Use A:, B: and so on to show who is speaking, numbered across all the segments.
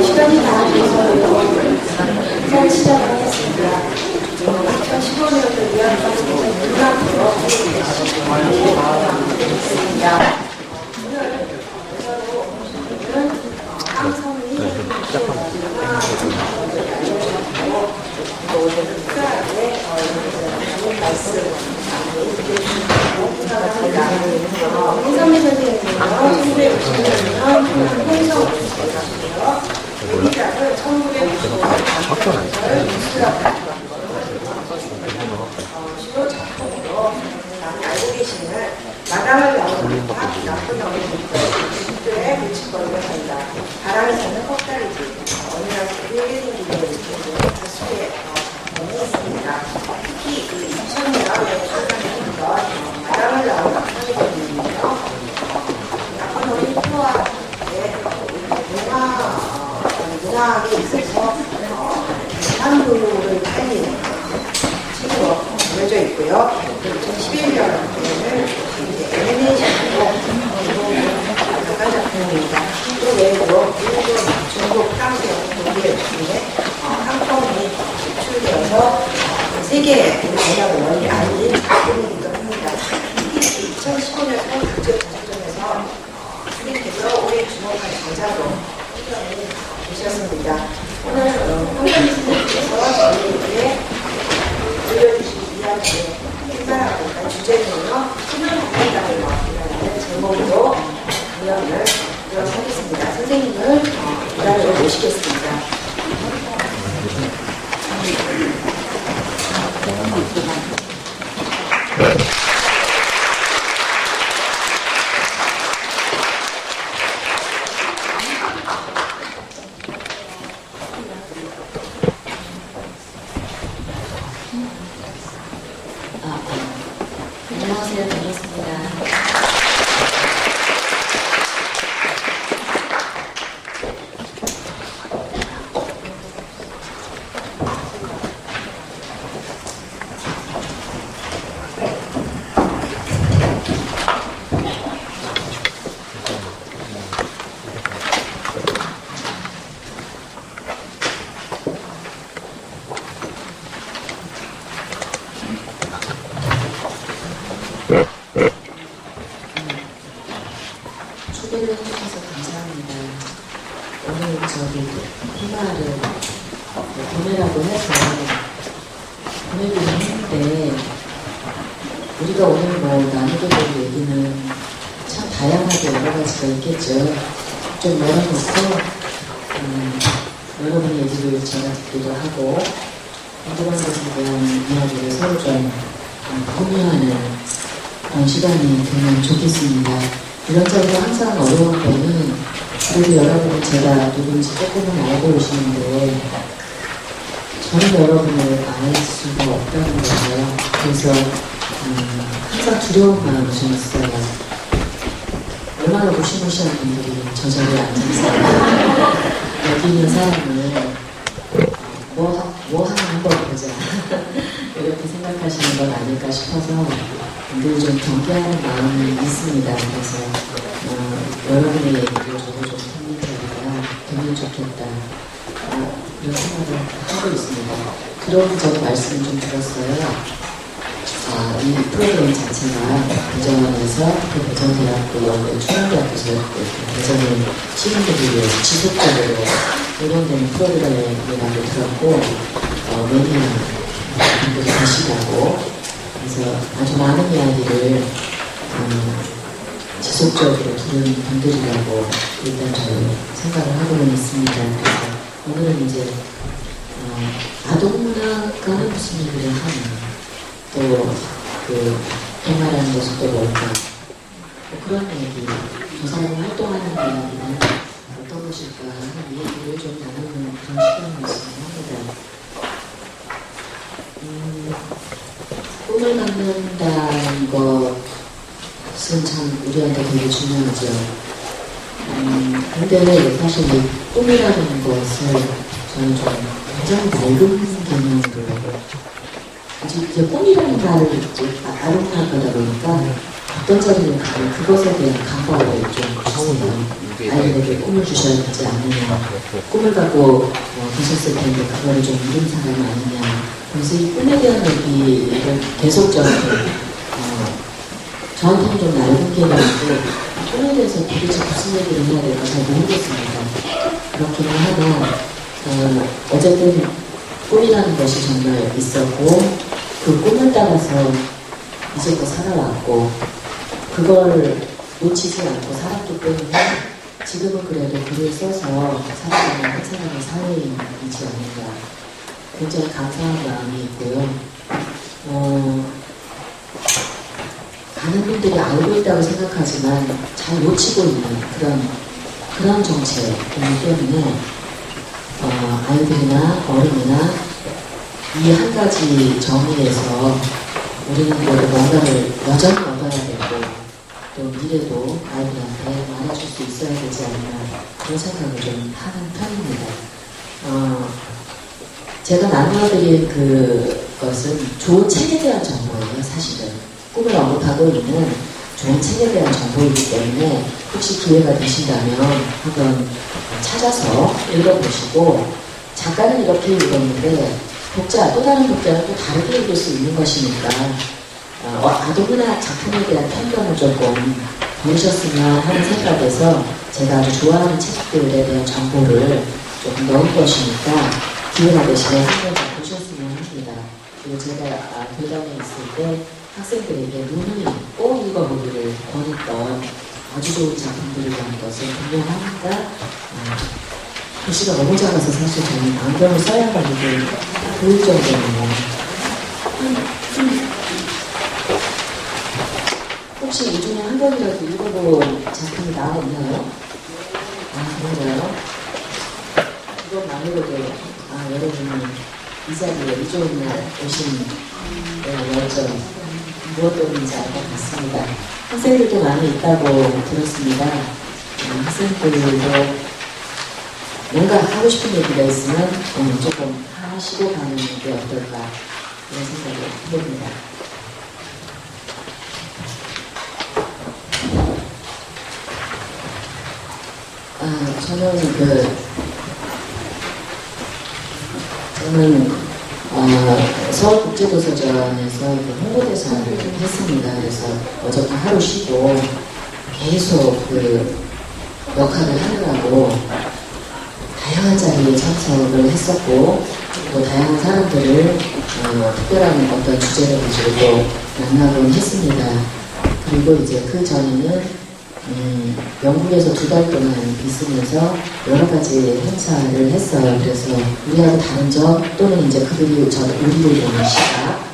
A: 시간이 다 돼서 인사를 시작하겠습니다. 2015년도 위안화는 문학으로 있습니다. 오늘 서로 오시는 황성희 홍선미 선생님은 1990년 홍성으로 우리나라를 1995년 주요 작품으로 많이 알고 계시는 마당을 나오는 나쁜 어린이들의 물질거리를 한다. 바람이 사는 껍다리지 어느 날 그에게 생기는 다수의 작품이 있습니다. 특히 그 2000년에 출간했던 마당을 나오는 상이거든요. 나쁜 어린이 프로와의 문학에 있어서 산부를 살리는 책으로 알려져 있고요. 2011년에는 애니메이션으로 작가 작품입니다. 그 외에도 일본, 중국, 프랑스, 독일 등의 상품이 수출되어서 세계에 문학을 널리 알린 작품이기도 합니다. 특히 2015년 서울국제자주전에서 선생님께서 올해 주목한 저자로 선정이 되셨습니다. 오늘 황선희 선생님께서 저희에게 들려주신 이야기의 행사라고 주제는요, 힘을 받는다는 것이라는 제목으로 강연을 하도록 하겠습니다. 선생님을 무단으로 모시겠습니다.
B: 안녕하세요. 반갑습니다. 초대를 해주셔서 감사합니다. 오늘 테마를 보내라고 해서 보내기는 했는데, 우리가 오늘 나누게 될 얘기는 참 다양하게 여러 가지가 있겠죠. 좀 열어놓고 여러분의 얘기를 제가 듣기도 하고 궁금한 것에 대한 이야기를 서로 좀 공유하는 그런 시간이 되면 좋겠습니다. 이런 자리가 항상 어려운 거는 그래도 여러분은 제가 누군지 조금은 알고 오시는데 저는 여러분을 알 수가 없다는 거예요. 그래서 항상 두려운 마음이 좀 있어요. 얼마나 무시무시한 분들이 저 자리에 앉아있어요. 여기 있는 사람을 뭐 하나 한번 보자 이렇게 생각하시는 건 아닐까 싶어서 늘 좀 경계하는 마음이 있습니다. 그래서 여러분의 얘기를 저도 좀 듣는 자리가 되면 좋겠다 이런 생각을 하고 있습니다. 그런 말씀을 좀 들었어요. 이 프로그램 자체가 대전에서 대전대학교 연구 충남대학교에서 대전을 시민들을 위해서 지속적으로 운영되는 프로그램이라고 들었고 매년 분들이 계시다고 그래서 아주 많은 이야기를 지속적으로 기르는 분들이라고 일단 저는 생각을 하고는 있습니다. 그래서 오늘은 이제 아동문화가는 무슨 얘기를 하나, 또 그 대마라는 것은 또 뭘까, 뭐 그런 얘기, 저 사람이 활동하는 이야기는 어떤 것일까 하는 얘기를 좀 나누는 그런 시간이었으면 합니다. 꿈을 갖는다는 것은 참 우리한테 되게 중요하죠. 근데 사실 이 꿈이라는 것을 저는 좀 굉장히 낡은 개념으로, 이제 꿈이라는 말을 아동문화가다 보니까 어떤 자리를 가면 그것에 대한 강박을 좀 주세요. 아이들에게 꿈을 주셔야 되지 않느냐, 꿈을 갖고 계셨을 텐데 그거를 좀 잃은 사람이 아니냐. 그래서 이 꿈에 대한 얘기를 계속적으로 저한테는 좀 낡은 개념이고, 꿈에 대해서 도대체 무슨 얘기를 해야 될까 잘 모르겠습니다. 그렇기는 하나, 어쨌든 꿈이라는 것이 정말 있었고, 그 꿈을 따라서 이제껏 살아왔고, 그걸 놓치지 않고 살았기 때문에 지금은 그래도 글을 써서 살아가는 한 사람의 사회인이지 않는가, 굉장히 감사한 마음이 있고요. 많은 분들이 알고 있다고 생각하지만 잘 놓치고 있는 그런 정체이기 때문에 아이들이나 어른이나 이 한 가지 정의에서 우리는 그래도 뭔가를 여전히 얻어야 되고, 또 미래도 아이들한테 말해줄 수 있어야 되지 않나, 그런 생각을 좀 하는 편입니다. 제가 나누어드린 그것은 좋은 책에 대한 정보예요. 사실은 꿈을 언급하고 있는 좋은 책에 대한 정보이기 때문에 혹시 기회가 되신다면 한번 찾아서 읽어보시고, 작가는 이렇게 읽었는데 또 다른 독자는 또 다르게 읽을 수 있는 것이니까 아동문화 작품에 대한 편견을 조금 보이셨으면 하는 생각에서 제가 아주 좋아하는 책들에 대한 정보를 조금 넣은 것이니까 기회가 되시면 한번 보셨으면 합니다. 그리고 제가 교단에 있을 때 학생들에게 누누이 꼭 읽어보기를 권했던 아주 좋은 작품들이라는 것을 분명하니까, 글씨가 너무 작아서 사실 저는 안경을 써야 가지고 보일 정도로. 혹시 이 중에 한 번이라도 읽어본 작품이 나왔나요? 그런가요? 그것만으로도 여러분이 이 자리에 이 좋은 날 오신 열정 무엇 때문인지 알 것 같습니다. 학생들도 많이 있다고 들었습니다. 학생들도 뭔가 하고 싶은 얘기가 있으면 조금 하시고 가는 게 어떨까, 그런 생각을 해봅니다. 저는 서울국제도서관에서 홍보대사를 했습니다. 그래서 어저께 하루 쉬고 계속 역할을 하느라고 다양한 자리에 참석을 했었고, 또 다양한 사람들을 특별한 어떤 주제를 가지고 만나곤 했습니다. 그리고 이제 그 전에는 영국에서 2달 동안 있으면서 여러 가지 행사를 했어요. 그래서 우리하고 다른 점, 또는 이제 그들이 우리를 보는 시각,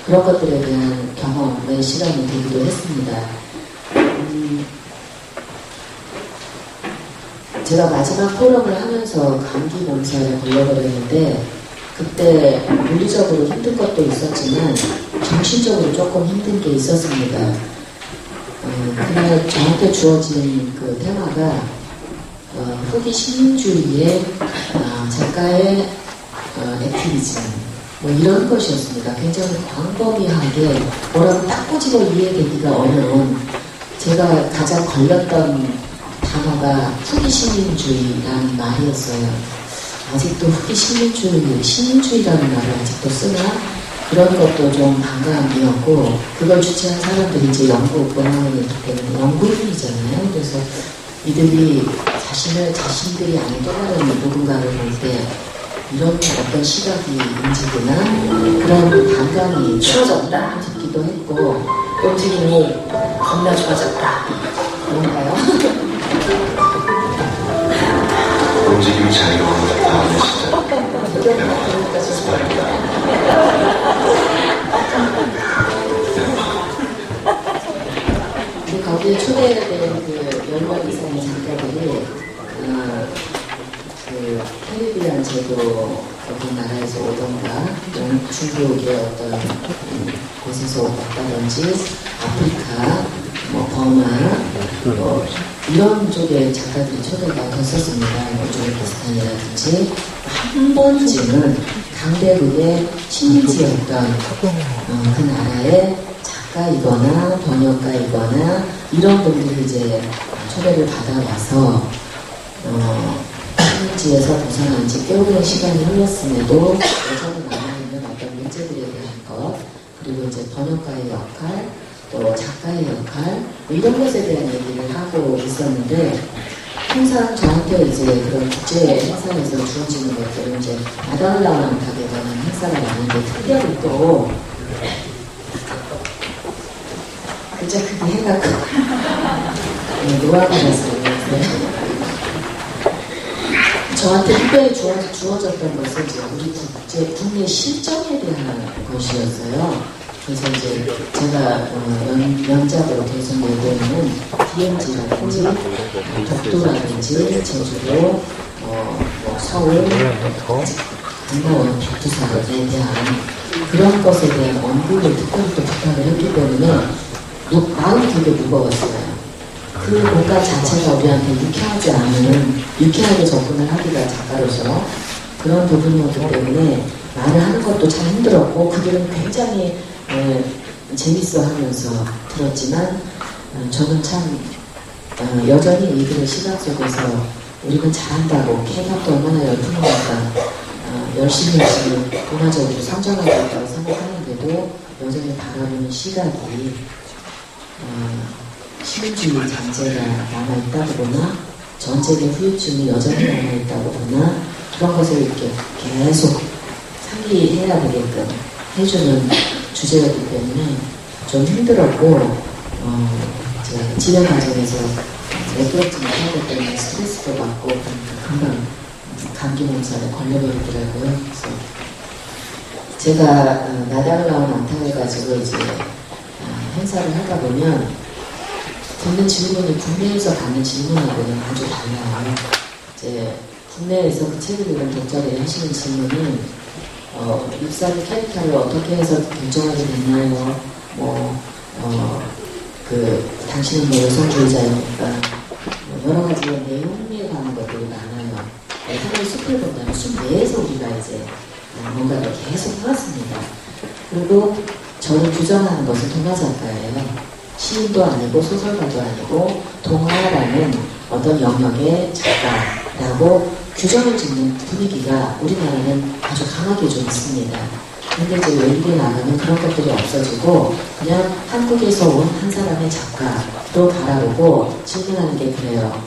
B: 그런 것들에 대한 경험의 시간이 되기도 했습니다. 제가 마지막 포럼을 하면서 감기 몸살에 걸려버렸는데, 그때 물리적으로 힘든 것도 있었지만 정신적으로 조금 힘든 게 있었습니다. 그날 저한테 주어진 그 테마가 후기 시민주의의 작가의 액티비즘, 뭐 이런 것이었습니다. 굉장히 광범위하게 뭐라고 딱 꼬집어 이해되기가 어려운, 제가 가장 걸렸던 단어가 후기 시민주의라는 말이었어요. 아직도 후기 시민주의라는 말을 아직도 쓰나? 그런 것도 좀 반감이었고, 그걸 주최한 사람들이 이제 영국 문화원이기 때문에 영국인이잖아요. 그래서 이들이 자신들이 아닌 또 다른 누군가를 볼 때 이런 어떤 시각이 움직이나 그런 반감이
C: 추워졌다
B: 듣기도 했고,
C: 움직임이 겁나 좋아졌다.
B: 그런가요?
C: 움직임이 자유로운 다음의 시작. 대화 스파입니다.
B: 근데 거기에 초대된 그 10명 이상의 작가들이 그 캐리비안 제도 어떤 나라에서 오던가 중국의 어떤 곳에서 왔다든지 아프리카, 뭐 버마, 뭐 이런 쪽의 작가들이 초대가 됐었습니다. 우즈베키스탄이라든지 한 번쯤은 강대국의 식민지였던 그 나라의 작가이거나 번역가이거나 이런 분들이 이제 초대를 받아와서 식민지에서 벗어난 지 꽤 오랜 시간이 흘렀음에도 여전히 남아있는 어떤 문제들에 대한 것, 그리고 이제 번역가의 역할, 또 작가의 역할, 뭐 이런 것에 대한 얘기를 하고 있었는데, 항상 저한테 이제 그런 국제 행사에서 주어지는 것들은 이제 마달라운타에 관한 행사가 많은데, 특별히 또 글자 크게 해갖고 노아가라서 저한테 특별히 주어졌던 것은 이제 우리 국내 실정에 대한 것이었어요. 그래서 이제 제가 연작으로 계속 내보는 DMZ라든지 독도라든지 제주도, 서울, 강남원 백두산에 대한 그런 것에 대한 언급을 특별히 또 부탁을 했기 때문에 마음이 되게 무거웠어요. 그 공간 자체가 우리한테 유쾌하게 접근을 하기가 작가로서 그런 부분이었기 때문에 말을 하는 것도 참 힘들었고, 그들은 굉장히 재밌어 하면서 들었지만, 저는 참 여전히 이들의 시각 속에서 우리는 잘한다고, 케이팝도 얼마나 열풍이니까 열심히 문화적으로 성장하고 있다고 생각하는데도 여전히 바라보는 시각이 식민주의 잔재가 남아있다고 보나, 전쟁의 후유증이 여전히 남아있다고 보나, 그런 것을 이렇게 계속 상기해야 되게끔 해주는 주제였기 때문에 좀 힘들었고, 제가 진행 과정에서 내버리지 못하기 때문에 스트레스도 받고, 금방 감기 몸살에 걸려버리더라고요. 그래서 제가 나달라운 안타를 가지고 이제 행사를 하다 보면 듣는 질문이 국내에서 받는 질문하고는 아주 달라요. 이제 국내에서 그 책을 읽은 독자들이 하시는 질문은 립사리 캐릭터를 어떻게 해서 결정하게 됐나요? 당신은 뭐 여성주의자입니까? 여러 가지 내용에 관한 것들이 많아요. 하나의 숲을 본다면 숲 내에서 우리가 이제 뭔가를 계속 해왔습니다. 그리고 저를 규정하는 것은 동화 작가예요. 시인도 아니고 소설가도 아니고 동화라는 어떤 영역의 작가라고 규정을 짓는 분위기가 우리나라는 아주 강하게 좀 있습니다. 근데 이제 외국에 나가면 그런 것들이 없어지고 그냥 한국에서 온 한 사람의 작가로 바라보고 질문하는 게 그래요.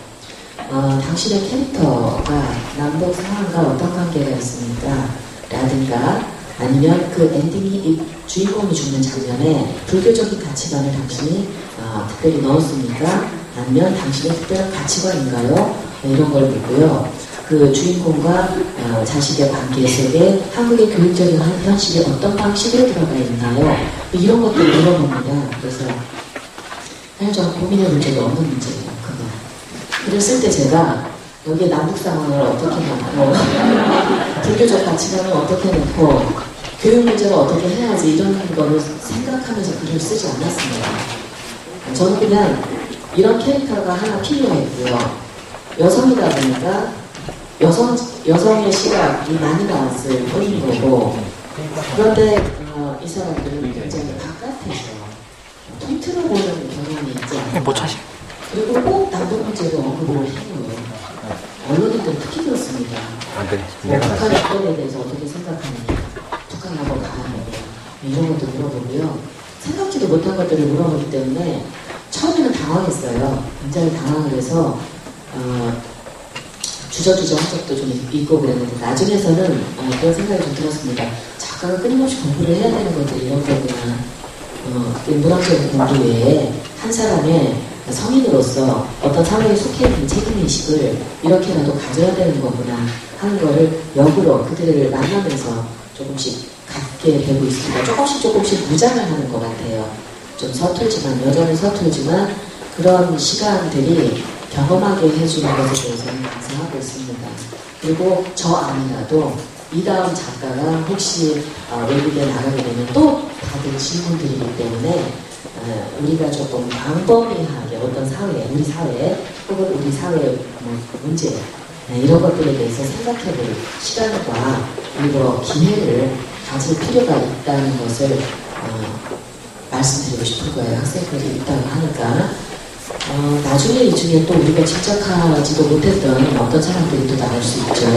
B: 당신의 캐릭터가 남북 상황과 어떤 관계가 있습니까? 라든가 아니면 그 엔딩이 주인공이 죽는 장면에 불교적인 가치관을 당신이 특별히 넣었습니까? 아니면 당신의 특별한 가치관인가요? 이런 걸 묻고요. 그 주인공과 자식의 관계 속에 한국의 교육적인 현실이 어떤 방식으로 들어가 있나요? 이런 것들을 물어봅니다. 그래서 사실 저는 고민해 본 적이 없는 문제예요. 그거. 그랬을 때 제가 여기에 남북 상황을 어떻게 넣고 불교적 가치관을 어떻게 넣고 교육 문제를 어떻게 해야지 이런 거를 생각하면서 글을 쓰지 않았습니다. 저는 그냥 이런 캐릭터가 하나 필요했고요. 여성이다 보니까 여성의 시각이 많이 나왔을 뿐인 거고, 그런데 이 사람들은 굉장히 바깥에서 통틀어 보는 경향이 있지 않아요. 그리고 꼭 남북 문제도 언급을 해요. 언론인들은 특히 그렇습니다. 북한 여권에 대해서 어떻게 생각하느냐, 북한하고 가느냐, 이런 것도 물어보고요. 생각지도 못한 것들을 물어보기 때문에 처음에는 당황했어요. 굉장히 당황을 해서 주저주저 한 적도 좀 있고 그랬는데, 나중에서는 그런 생각이 좀 들었습니다. 작가가 끊임없이 공부를 해야 되는 것들이 이런 거구나. 문학적인 공부 외에 한 사람의 성인으로서 어떤 사회에 속해 있는 책임의식을 이렇게라도 가져야 되는 거구나 하는 거를 역으로 그들을 만나면서 조금씩 갖게 되고 있습니다. 조금씩 무장을 하는 것 같아요. 좀 서툴지만, 여전히 서툴지만 그런 시간들이 경험하게 해주는 것에 대해서는 감사하고 있습니다. 그리고 저 아니라도 이 다음 작가가 혹시 외국에 나가게 되면 또 다들 질문들이기 때문에 우리가 조금 광범위하게 어떤 사회, 우리 사회 혹은 우리 사회의 문제 이런 것들에 대해서 생각해볼 시간과 그리고 기회를 가질 필요가 있다는 것을 말씀드리고 싶은 거예요. 학생들이 있다고 하니까 나중에 이 중에 또 우리가 짐작하지도 못했던 어떤 사람들이 또 나올 수 있죠.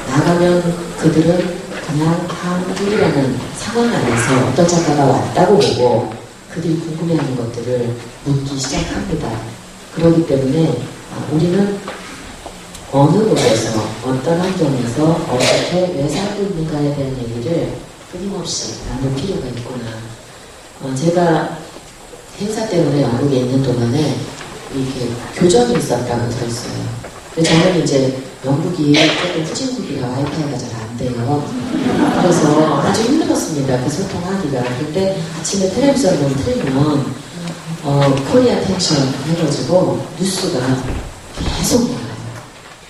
B: 나가면 그들은 그냥 한국이라는 상황 안에서 어떤 작가가 왔다고 보고 그들이 궁금해하는 것들을 묻기 시작합니다. 그렇기 때문에 우리는 어느 곳에서 어떤 환경에서 어떻게 왜 살고 있는가에 대한 얘기를 끊임없이 나눌 필요가 있구나. 제가 행사 때문에 영국에 있는 동안에 이렇게 교정이 있었다고 들었어요. 근데 저는 이제 영국이 조금 후진국이라 와이파이가 잘 안 돼요. 그래서 아주 힘들었습니다. 그 소통하기가. 근데 아침에 텔레비전을 틀면 코리아 텐션 해가지고 뉴스가 계속 나와요.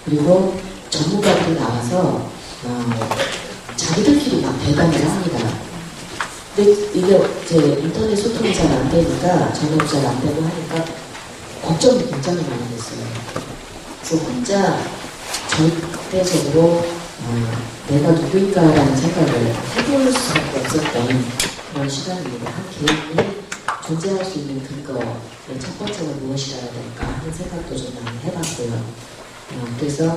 B: 그리고 전문가들이 나와서 자기들끼리 막 대담을 합니다. 근데 이게 이제 인터넷 소통이 잘 안 되니까 전화도 잘 안 되고 하니까 걱정이 굉장히 많이 됐어요. 그래서 혼자 절대적으로 내가 누구인가라는 생각을 해볼 수밖에 없었던 그런 시간입니다. 한 개인이 존재할 수 있는 근거의 첫 번째가 무엇이라야 될까 하는 생각도 좀 많이 해봤고요. 그래서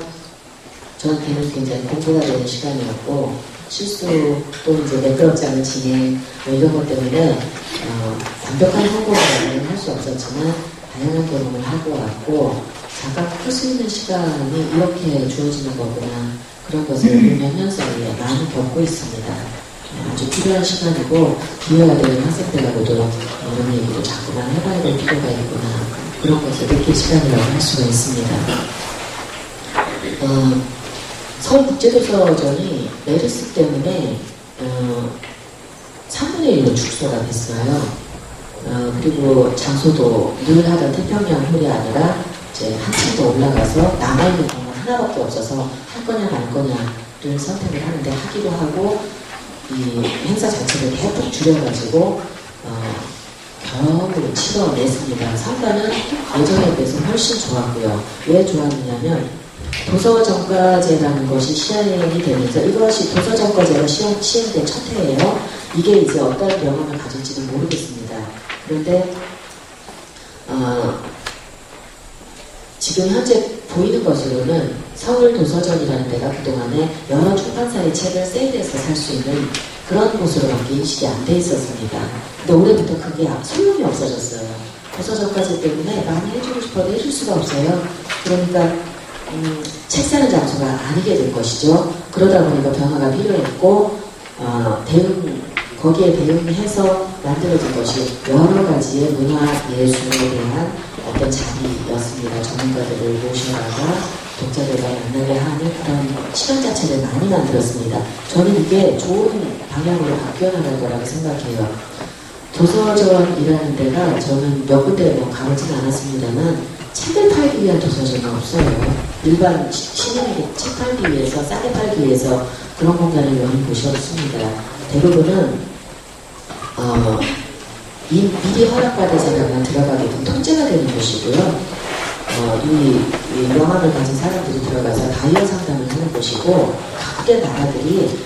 B: 저한테는 굉장히 공부가 되는 시간이었고 실수 또 이제 매끄럽지 않은 진행 이런 것 때문에 완벽한 성공을 할 수 없었지만 다양한 경험을 하고 왔고 잠깐 풀 수 있는 시간이 이렇게 주어지는 거구나 그런 것을 보면서 많이 겪고 있습니다. 아주 필요한 시간이고 기회가 되는 학생들하고도 이런 얘기를 자꾸만 해봐야 될 필요가 있구나 그런 것을 느낄 시간이라고 할 수가 있습니다. 서울국제도서전이 메르스 때문에 3분의 1로 축소가 됐어요. 그리고 장소도 늘 하던 태평양 홀이 아니라 이제 한층 더 올라가서 남아있는 공간 하나밖에 없어서 할 거냐 말 거냐를 선택을 하는데 하기로 하고 이 행사 자체를 대폭 줄여가지고 겨우 치러냈습니다. 성과는 예전에 비해서 훨씬 좋았고요. 왜 좋았느냐면 도서정가제라는 것이 시행이 되면서 이것이 도서정가제가 시행된 첫 해예요. 이게 이제 어떤 영향을 가질지는 모르겠습니다. 그런데 지금 현재 보이는 것으로는 서울도서전이라는 데가 그동안에 여러 출판사의 책을 세일해서 살 수 있는 그런 곳으로밖에 인식이 안 돼 있었습니다. 근데 올해부터 그게 소용이 없어졌어요. 도서정가제 때문에 많이 해주고 싶어도 해줄 수가 없어요. 그러니까 책 사는 장소가 아니게 될 것이죠. 그러다 보니까 변화가 필요했고 거기에 대응해서 만들어진 것이 여러 가지의 문화 예술에 대한 어떤 자리였습니다. 전문가들을 모셔다가 독자들과 만나게 하는 그런 시간 자체를 많이 만들었습니다. 저는 이게 좋은 방향으로 바뀌어 나갈 거라고 생각해요. 도서전이라는 데가 저는 몇 군데 가보진 않았습니다만 책을 팔기 위한 도서전은 없어요. 일반 시민에게 책 팔기 위해서 싸게 팔기 위해서 그런 공간을 여는 곳이 없습니다. 대부분은 미리 허락받은 사람만 들어가게 된 통제가 되는 곳이고요. 이 명함을 가진 사람들이 들어가서 다이어 상담을 하는 곳이고 각국의 나라들이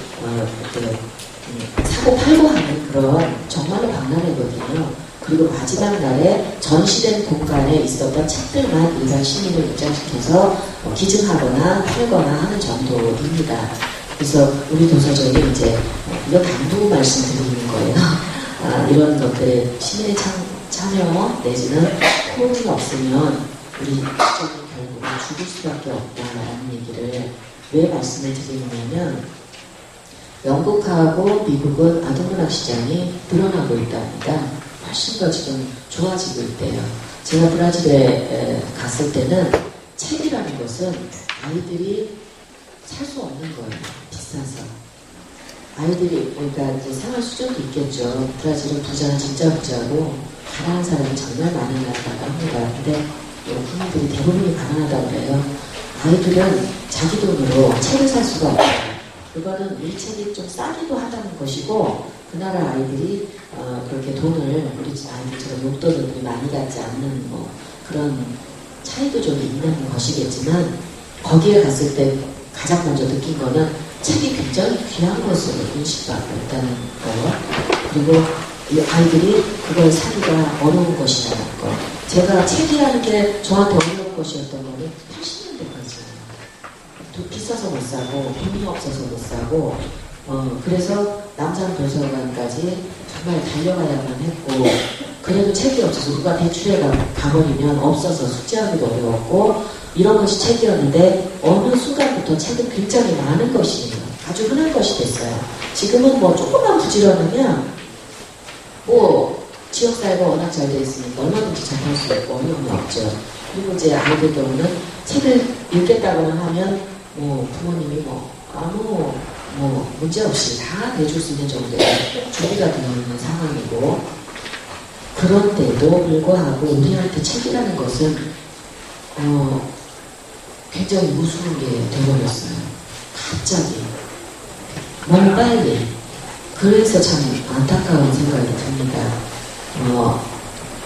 B: 사고 팔고 하는 그런 정말로 박람회거든요. 그리고 마지막 날에 전시된 공간에 있었던 책들만 일반 시민을 입장시켜서 기증하거나 팔거나 하는 정도입니다. 그래서 우리 도서전이 이제 이거 당부 말씀드리는 거예요. 이런 것들에 시민의 참여 내지는 호응이 없으면 우리 시장은 결국은 죽을 수밖에 없다라는 얘기를 왜 말씀을 드리느냐면 영국하고 미국은 아동문학 시장이 늘어나고 있답니다. 훨씬 더 지금 좋아지고 있대요. 제가 브라질에 갔을 때는 책이라는 것은 아이들이 살 수 없는 거예요. 비싸서. 아이들이, 그러니까 이제 생활 수준도 있겠죠. 브라질은 부자는 진짜 부자고, 가난한 사람이 정말 많은 나라라고 합니다. 근데 국민들이 대부분이 가난하다고 그래요. 아이들은 자기 돈으로 책을 살 수가 없어요. 그거는 우리 책이 좀 싸기도 하다는 것이고, 그 나라 아이들이 그렇게 돈을 우리 아이들처럼 용돈을 많이 갖지 않는 뭐 그런 차이도 좀 있는 것이겠지만, 거기에 갔을 때 가장 먼저 느낀 거는 책이 굉장히 귀한 것으로 인식받고 있다는 거예요. 그리고 이 아이들이 그걸 사기가 어려운 것이라는 거. 제가 책이라는 게 저한테 어려운 것이었던 거는 80년대까지예요. 또 비싸서 못 사고 돈이 없어서 못 사고 그래서 남산 도서관까지 정말 달려가야만 했고, 그래도 책이 없어서 누가 대출에 가버리면 없어서 숙제하기도 어려웠고, 이런 것이 책이었는데 어느 순간부터 책은 굉장히 많은 것이에요. 아주 흔한 것이 됐어요. 지금은 뭐 조금만 부지런하면 뭐 지역사회가 워낙 잘 돼 있으니까 얼마든지 접할 수 있고 어려움이 없죠. 그리고 이제 아이들 경우는 책을 읽겠다고만 하면 뭐 부모님이 뭐 아무 뭐 문제 없이 다 내줄 수 있는 정도의 준비가 되어 있는 상황이고, 그런데도 불구하고 우리한테 책이라는 것은 굉장히 무서운 게 되어버렸어요. 갑자기 너무 빨리. 그래서 참 안타까운 생각이 듭니다.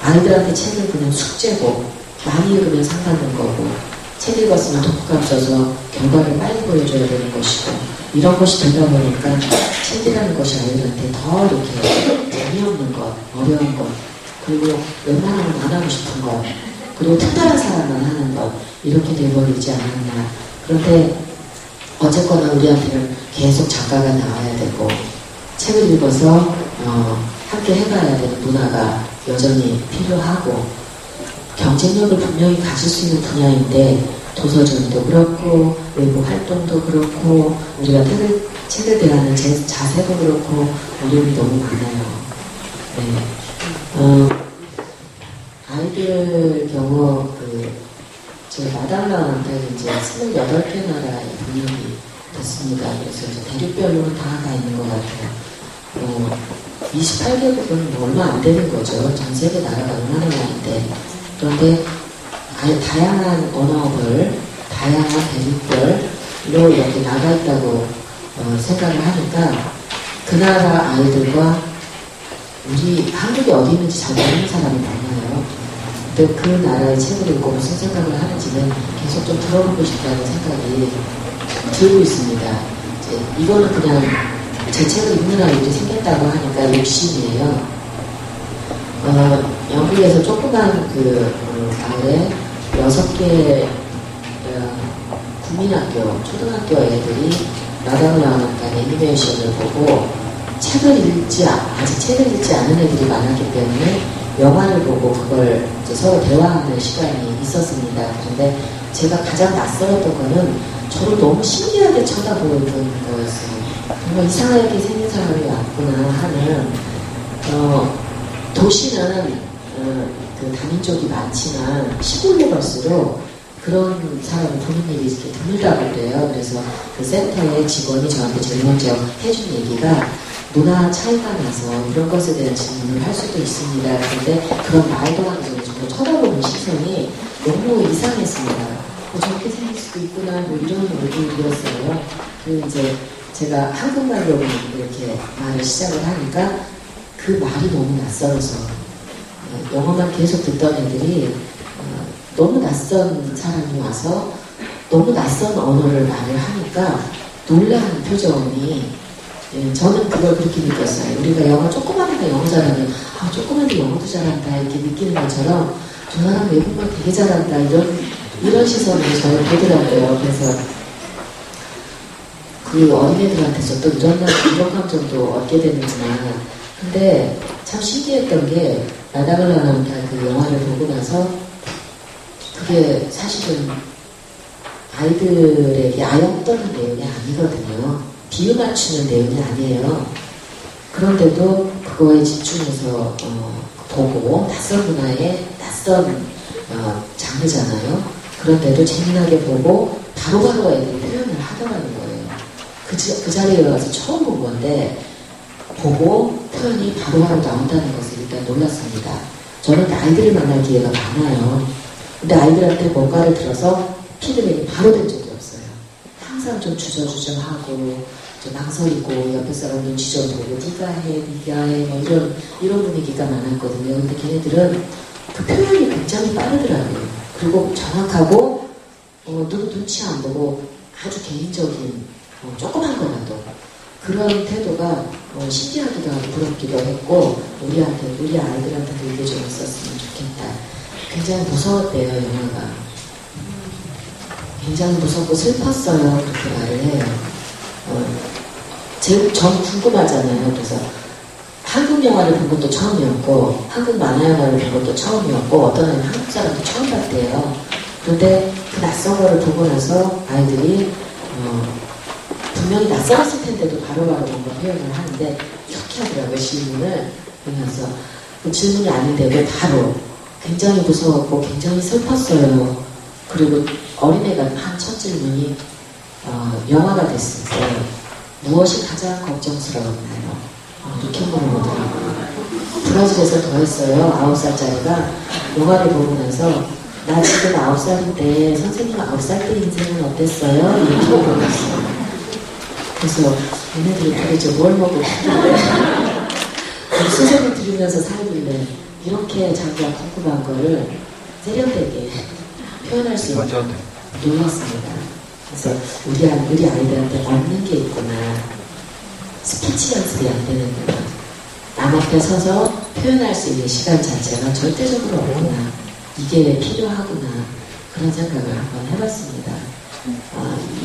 B: 아이들한테 책은 그냥 숙제고, 많이 읽으면 상 받는 거고, 책 읽었으면 독후감 써서 결과를 빨리 보여줘야 되는 것이고, 이런 것이 되다 보니까 책이라는 것이 아이들한테 더 이렇게 재미없는 것, 어려운 것, 그리고 웬만하면 안 하고 싶은 것, 그리고 특별한 사람만 하는 것, 이렇게 돼버리지 않았나. 그런데 어쨌거나 우리한테는 계속 작가가 나와야 되고, 책을 읽어서 함께 해봐야 되는 문화가 여전히 필요하고, 경쟁력을 분명히 가질 수 있는 분야인데, 도서전도 그렇고 외부 활동도 그렇고 우리가 책을 대하는 자세도 그렇고 어려움이 너무 많아요. 네. 아이들 경우 제가 마달라한테 이제 28개 나라에 분역이 됐습니다. 그래서 이제 대륙별로는 다 가 있는 것 같아요. 28개국은 뭐 얼마 안 되는 거죠. 전 세계 나라가 얼마나 많은데. 그런데 다양한 언어별, 다양한 대륙별로 이렇게 나가 있다고 생각을 하니까 그 나라 아이들과 우리 한국에 어디 있는지 잘 모르는 사람이 많아요. 근데 그 나라의 책을 읽고 무슨 생각을 하는지는 계속 좀 들어보고 싶다는 생각이 들고 있습니다. 이거는 그냥 제 책을 읽는 아이들이 생겼다고 하니까 욕심이에요. 영국에서 조그만 마을에 6개 국민학교, 초등학교 애들이 마담라운한 애니메이션을 보고 아직 책을 읽지 않은 애들이 많았기 때문에 영화를 보고 그걸 이제 서로 대화하는 시간이 있었습니다. 그런데 제가 가장 낯설었던 거는 저를 너무 신기하게 쳐다보는 거였어요. 정말 이상하게 생긴 사람이 왔구나 하는, 도시는 그 다민족이 많지만 시골로 갈수록 그런 사람을 보는 일이 이렇게 드물다고 그래요. 그래서 그 센터의 직원이 저한테 제일 먼저 해준 얘기가 문화 차이가 나서 이런 것에 대한 질문을 할 수도 있습니다. 그런데 그런 말도 하기 전에 정말 쳐다보는 시선이 너무 이상했습니다. 저렇게 생길 수도 있구나, 뭐 이런 얼굴이었어요. 이제 제가 한국말로 이렇게 말을 시작을 하니까 그 말이 너무 낯설어서 영어만 계속 듣던 애들이 너무 낯선 사람이 와서 너무 낯선 언어를 말을 하니까 놀라는 표정이, 저는 그걸 그렇게 느꼈어요. 우리가 영어 조그만 애가 영어 잘하면 조그만 애 영어도 잘한다 이렇게 느끼는 것처럼 저 사람 외국말 되게 잘한다 이런 시선으로 저를 보더라고요. 그래서 그 어린애들한테서 또 이런 감정도 얻게 되는구나. 근데 참 신기했던 게 나다글라나 그 영화를 보고 나서 그게 사실은 아이들에게 아역 떠는 내용이 아니거든요. 비유 맞추는 내용이 아니에요. 그런데도 그거에 집중해서 보고 낯선 문화의 낯선 장르잖아요. 그런데도 재미나게 보고 바로바로 애들이 표현을 하더라는 거예요. 그 자리에 와서 처음 본 건데 보고 표현이 바로바로 나온다는 것을 일단 놀랐습니다. 저는 아이들을 만날 기회가 많아요. 근데 아이들한테 뭔가를 들어서 피드백이 바로 된 적이 없어요. 항상 좀 주저주저하고 좀 망설이고 옆에 사람 눈치 좀 보고 네가 해 뭐 이런 분위기가 많았거든요. 근데 걔네들은 그 표현이 굉장히 빠르더라고요. 그리고 정확하고 누구 눈치 안 보고 아주 개인적인 조그만 거라도 그런 태도가 신기하기도 하고 부럽기도 했고 우리 아이들한테도 이게 좀 있었으면 좋겠다. 굉장히 무서웠대요, 영화가. 굉장히 무섭고 슬펐어요. 그렇게 말을 해요. 전 궁금하잖아요. 그래서 한국 영화를 본 것도 처음이었고 한국 만화 영화를 본 것도 처음이었고 어떤 애는 한국 사람도 처음 봤대요. 그런데 그 낯선 거를 보고 나서 아이들이 분명히 낯설었을 텐데도 바로바로 뭔가 표현을 하는데 이렇게 하더라고요. 질문을 보면서 그 질문이 아닌데도 바로 굉장히 무서웠고 굉장히 슬펐어요. 그리고 어린애가 한 첫 질문이 영화가 됐을 때 무엇이 가장 걱정스러웠나요? 이렇게 물어보더라고요. 브라질에서 더 했어요. 9살짜리가 영화를 보고 나서 나 지금 9살인데 선생님 9살 때 인생은 어땠어요? 이렇게 물어봤어요. 그래서 얘네들이 도대체 뭘 먹고 수선을 들으면서 살길래 이렇게 자기가 궁금한 거를 세련되게 표현할 수 있는 놀랐습니다. 그래서 우리 아이들한테 없는 게 있구나. 스피치 연습이 안 되는구나. 남 앞에 서서 표현할 수 있는 시간 자체가 절대적으로 없구나. 이게 필요하구나. 그런 생각을 한번 해봤습니다.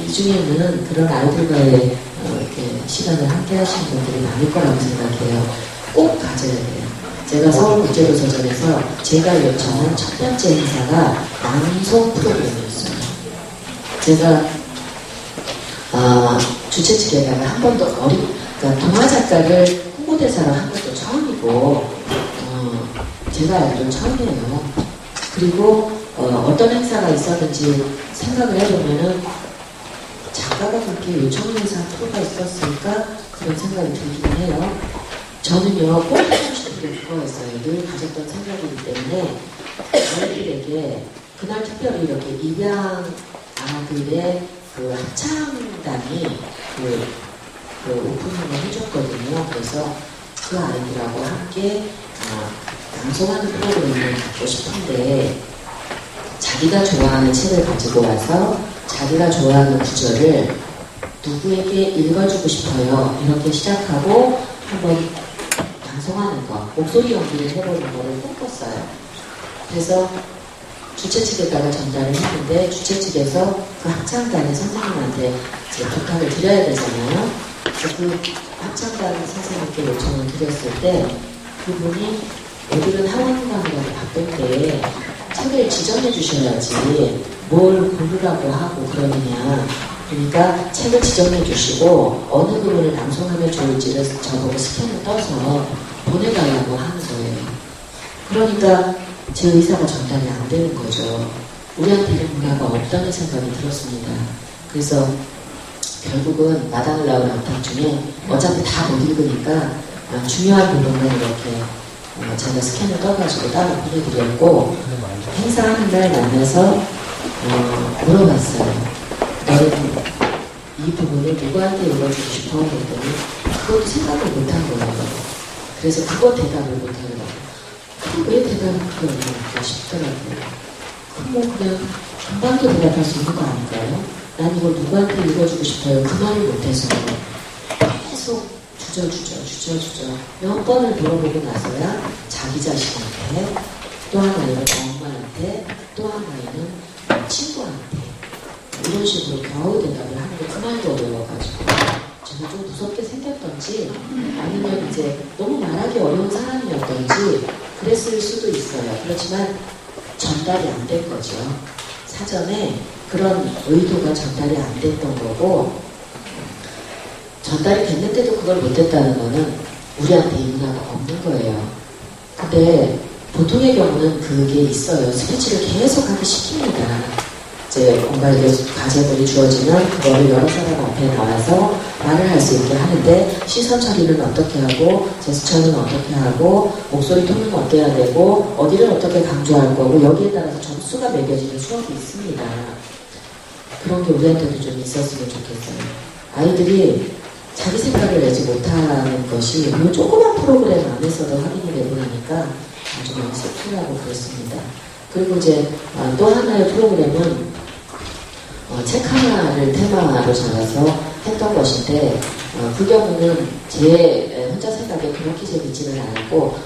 B: 이 중에는 그런 아이들과의 이렇게 시간을 함께 하시는 분들이 많을 거라고 생각해요. 꼭 가져야 돼요. 제가 서울국제도서점에서 제가 요청한 첫 번째 행사가 낭송 프로그램이었어요. 제가 주최 측에다가 한 번도 그러니까 동화 작가를 홍보대사로 한 것도 처음이고 제가 알기로는 처음이에요. 그리고 어떤 행사가 있었는지 생각을 해보면은 작가가 그렇게 요청을 해서 한 프로가 있었을까 그런 생각이 들긴 해요. 저는요 꼭 하고 싶은 게 그거였어요. 늘 가졌던 생각이기 때문에 아이들에게 그날 특별히 이렇게 입양 아들의 그 합창단이 그 오프닝을 해줬거든요. 그래서 그 아이들하고 함께 낭송하는 프로그램을 갖고 싶은데 자기가 좋아하는 책을 가지고 와서 자기가 좋아하는 구절을 누구에게 읽어주고 싶어요. 이렇게 시작하고 한번 방송하는 거, 목소리 연기를 해보는 거를 꿈꿨어요. 그래서 주최 측에다가 전달을 했는데 주최 측에서 그 합창단의 선생님한테 이제 부탁을 드려야 되잖아요. 그래서 그 합창단 선생님께 요청을 드렸을 때 그분이 애들은 학원가느라고 바쁜데 책을 지정해 주셔야지 뭘 고르라고 하고 그러느냐. 그러니까 책을 지정해 주시고 어느 부분을 낭송하면 좋을지를 저보고 스캔을 떠서 보내달라고 하는 거예요. 그러니까 제 의사가 전달이 안 되는 거죠. 우리한테 이런 문화가 없다는 생각이 들었습니다. 그래서 결국은 마당을 나온 암탉 중에 어차피 다 못 읽으니까 중요한 부분만 이렇게 제가 스캔을 떠가지고 따로 보내드렸고 행사하는 날 만나서 물어봤어요. 너는 이 부분을 누구한테 읽어주고 싶어? 했더니 그것도 생각을 못한 거예요. 그래서 그거 대답을 못하더라고요. 왜 대답을 그걸 못할까 싶더라고요. 그럼 그냥 금방도 대답할 수 있는 거 아닐까요? 난 이걸 누구한테 읽어주고 싶어요. 그 말을 못해서 계속 주저 몇 번을 물어보고 나서야 자기 자신한테 또 하나는 엄마한테 또 하나는 친구한테 이런 식으로 겨우 대답을 하는 게 그만도 어려워가지고 제가 좀 무섭게 생겼던지 아니면 이제 너무 말하기 어려운 사람이었던지 그랬을 수도 있어요. 그렇지만 전달이 안 된 거죠. 사전에 그런 의도가 전달이 안 됐던 거고 전달이 됐는데도 그걸 못했다는 거는 우리한테 이 문화가 없는 거예요. 근데 보통의 경우는 그게 있어요. 스피치를 계속 하기 시킵니다. 이제 뭔가 이게 과제들이 주어지면 그거를 여러 사람 앞에 나와서 말을 할 수 있게 하는데 시선 처리는 어떻게 하고 제스처는 어떻게 하고 목소리 톤은 어때야 되고 어디를 어떻게 강조할 거고 여기에 따라서 점수가 매겨지는 수업이 있습니다. 그런 게 우리한테도 좀 있었으면 좋겠어요. 아이들이 자기 생각을 내지 못하는 것이 이 조그만 프로그램 안에서도 확인이 되고 나니까 아주 많이 씁쓸하고 그렇습니다. 그리고 이제 또 하나의 프로그램은 책 하나를 테마로 잡아서 했던 것인데 그 경우는 제 혼자 생각에 그렇게 재밌지는 않았고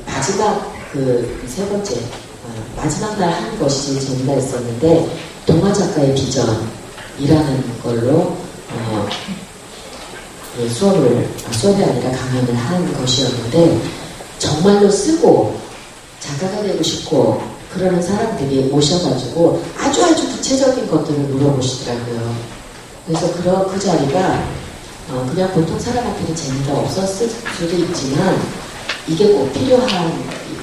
B: 마지막 그 세 번째 마지막 날 한 것이 제일 재미가 있었는데 동화 작가의 비전이라는 걸로 수업이 아니라 강연을 한 것이었는데 정말로 쓰고 작가가 되고 싶고 그러는 사람들이 모셔가지고 아주 구체적인 것들을 물어보시더라고요. 그래서 그 자리가 그냥 보통 사람한테는 재미가 없었을 수도 있지만 이게 꼭 필요한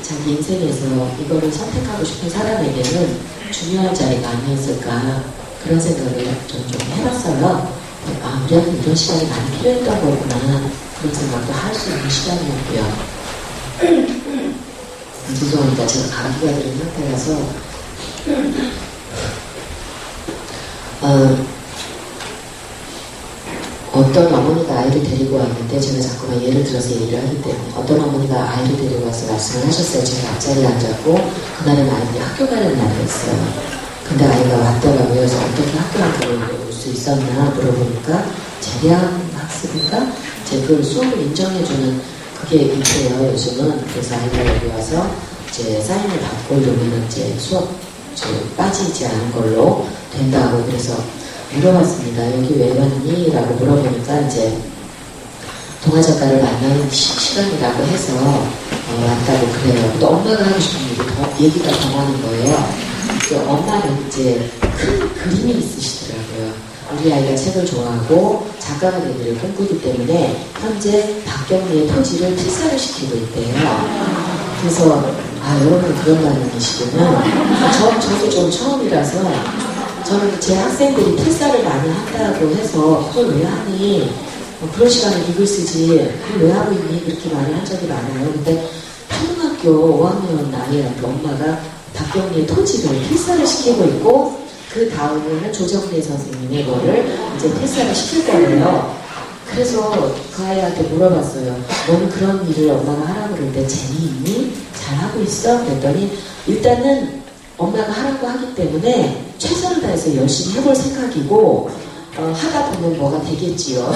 B: 자기 인생에서 이거를 선택하고 싶은 사람에게는 중요한 자리가 아니었을까 그런 생각을 좀 해봤어요. 우리한테 이런 시간이 많이 필요했던 거구나 그런 생각도 할 수 있는 시간이었고요. 죄송합니다. 제가 감기가 들은 상태라서 어떤 어머니가 아이를 데리고 왔는데 제가 자꾸만 예를 들어서 얘기를 하기 때문에 어떤 어머니가 아이를 데리고 와서 말씀을 하셨어요. 제가 앞자리에 앉았고 그날은 아이들이 학교 가는 날이었어요. 근데 아이가 왔더라고요. 그래서 어떻게 학교에 올 수 있었나 물어보니까 재량 학습인가? 제 그 수업을 인정해주는 그게 있대요. 요즘은. 그래서 아이가 여기 와서 이제 사인을 받고 이러면 이제 수업 빠지지 않은 걸로 된다고 그래서 물어봤습니다. 여기 왜 왔니? 라고 물어보니까 이제 동화 작가를 만나는 시간이라고 해서 왔다고 그래요. 근데 엄마가 하고 싶은 얘기가 더 많은 거예요. 엄마는 이제 큰 그림이 있으시더라고요. 우리 아이가 책을 좋아하고 작가가 되기를 꿈꾸기 때문에 현재 박경리의 토지를 필사를 시키고 있대요. 그래서 여러분 그런 반응이시구나. 저도 좀 처음이라서 저는 제 학생들이 필사를 많이 한다고 해서 그걸 왜 하니? 그런 시간에 이글 쓰지 그걸 왜 하고 있니? 그렇게 말을 한 적이 많아요. 근데 초등학교 5학년 아이한테 엄마가 박경리의 토지를 필사를 시키고 있고 그 다음에는 조정래 선생님의 거를 이제 필사를 시킬 거예요. 그래서 그 아이한테 물어봤어요. 너는 그런 일을 엄마가 하라고 그럴 때 재미있니? 잘하고 있어? 그랬더니 일단은 엄마가 하라고 하기 때문에 최선을 다해서 열심히 해볼 생각이고 하다 보면 뭐가 되겠지요.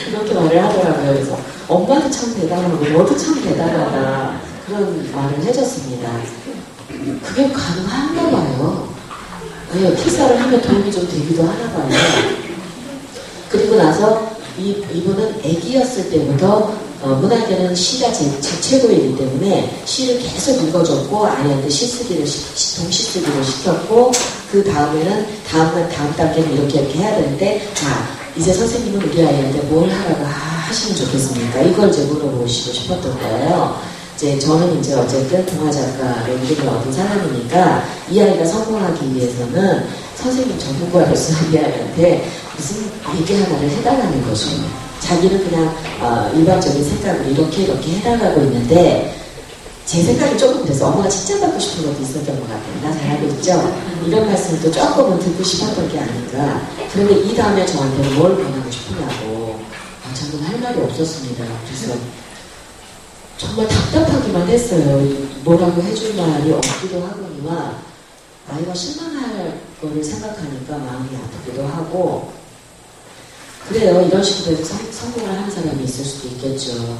B: 그렇게 말을 하더라고요. 그래서 엄마도 참 대단하고 너도 참 대단하다 그런 말을 해줬습니다. 그게 가능한가 봐요. 필사를 하면 도움이 좀 되기도 하나 봐요. 그리고 나서 이분은 아기였을 때부터 문학에는 시가 최고이기 때문에 시를 계속 읽어줬고 아이한테 시쓰기를 동시쓰기를 시켰고 그 다음에는 다음 단계는 이렇게 해야 되는데 자 이제 선생님은 우리 아이한테 뭘 하라고 하시면 좋겠습니까? 이걸 이제 물어보시고 싶었던 거예요. 이제 저는 이제 어쨌든 동화 작가로 이름을 얻은 사람이니까 이 아이가 성공하기 위해서는 선생님 전문가로서 이 아이한테 무슨 얘기 하나를 해달라는 것이에요. 자기는 그냥 일반적인 생각을 이렇게 해나가고 있는데 제 생각이 조금 돼서 엄마가 칭찬받고 싶은 것도 있었던 것 같아요. 나 잘하고 있죠? 이런 말씀을 또 조금은 듣고 싶었던 게 아닌가. 그런데 이 다음에 저한테 뭘 권하고 싶으냐고 저는 할 말이 없었습니다. 그래서 정말 답답하기만 했어요. 뭐라고 해줄 말이 없기도 하거니와 아이가 실망할 거를 생각하니까 마음이 아프기도 하고 그래요. 이런 식으로 해서 성공을 하는 사람이 있을 수도 있겠죠.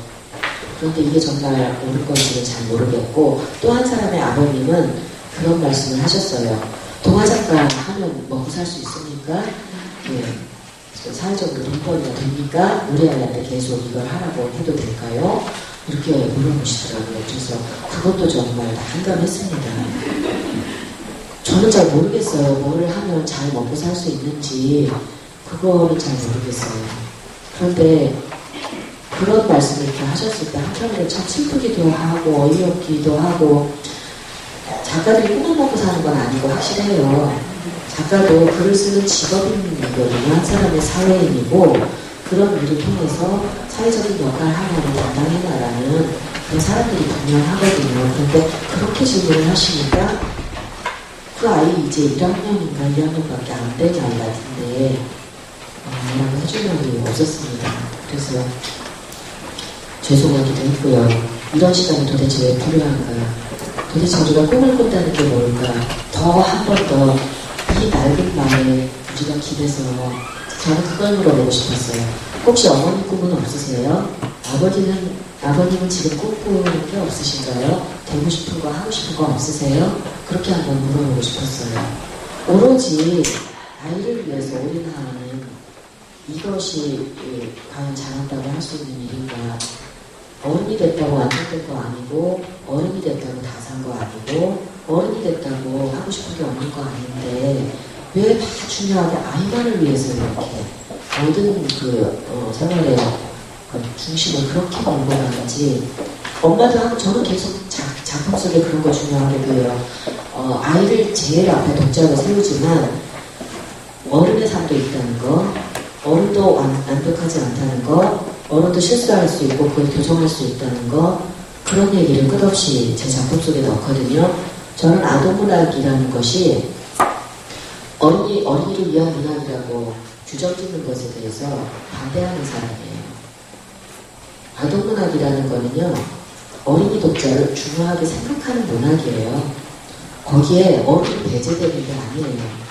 B: 그런데 이게 정말 옳은 건지는 잘 모르겠고 또 한 사람의 아버님은 그런 말씀을 하셨어요. 동화 작가 하면 먹고 살 수 있습니까? 사회적으로 돈벌이가 됩니까? 우리 아이한테 계속 이걸 하라고 해도 될까요? 이렇게 물어보시더라고요. 그래서 그것도 정말 난감했습니다. 저는 잘 모르겠어요. 뭐를 하면 잘 먹고 살 수 있는지 그거는 잘 모르겠어요. 그런데 그런 말씀을 이렇게 하셨을 때 한편으로 참 슬프기도 하고 어이없기도 하고 작가들이 꿈을 먹고 사는 건 아니고 확실해요. 작가도 글을 쓰는 직업인이거든요. 한 사람의 사회인이고 그런 일을 통해서 사회적인 역할 하나를 담당해 나가는 그런 사람들이 분명하거든요. 그런데 그렇게 질문을 하시니까 그 아이 이제 1학년인가 2학년밖에 안 된 아이 같은데 뭐라고 해줄 말이 없었습니다. 그래서 죄송하기도 했고요. 이런 시간이 도대체 왜 필요한가? 도대체 우리가 꿈을 꾼다는 게 뭘까? 더 한 번 더 이 낡은 마음에 우리가 기대서 저는 그걸 물어보고 싶었어요. 혹시 어머니 꿈은 없으세요? 아버님은 지금 꿈꾸는 게 없으신가요? 되고 싶은 거, 하고 싶은 거 없으세요? 그렇게 한번 물어보고 싶었어요. 오로지 아이를 위해서 올인하는 이것이 과연 잘한다고 할 수 있는 일인가? 어른이 됐다고 완성될 거 아니고 어른이 됐다고 다 산 거 아니고 어른이 됐다고 하고 싶은 게 없는 거 아닌데 왜 다 중요하게 아이만을 위해서 이렇게 모든 생활의 중심을 그렇게 몰고 가는지 엄마도 하고 저는 계속 작품 속에 그런 거 중요하게 보여요. 아이를 제일 앞에 독자로 세우지만 어른의 삶도 있다는 거, 어른도 완벽하지 않다는 거, 어른도 실수할 수 있고 그걸 교정할 수 있다는 거, 그런 얘기를 끝없이 제 작품 속에 넣거든요. 저는 아동문학이라는 것이 어린이를 위한 문학이라고 주저짓는 것에 대해서 반대하는 사람이에요. 아동문학이라는 거는요, 어린이 독자를 중요하게 생각하는 문학이에요. 거기에 어른이 배제되는 게 아니에요.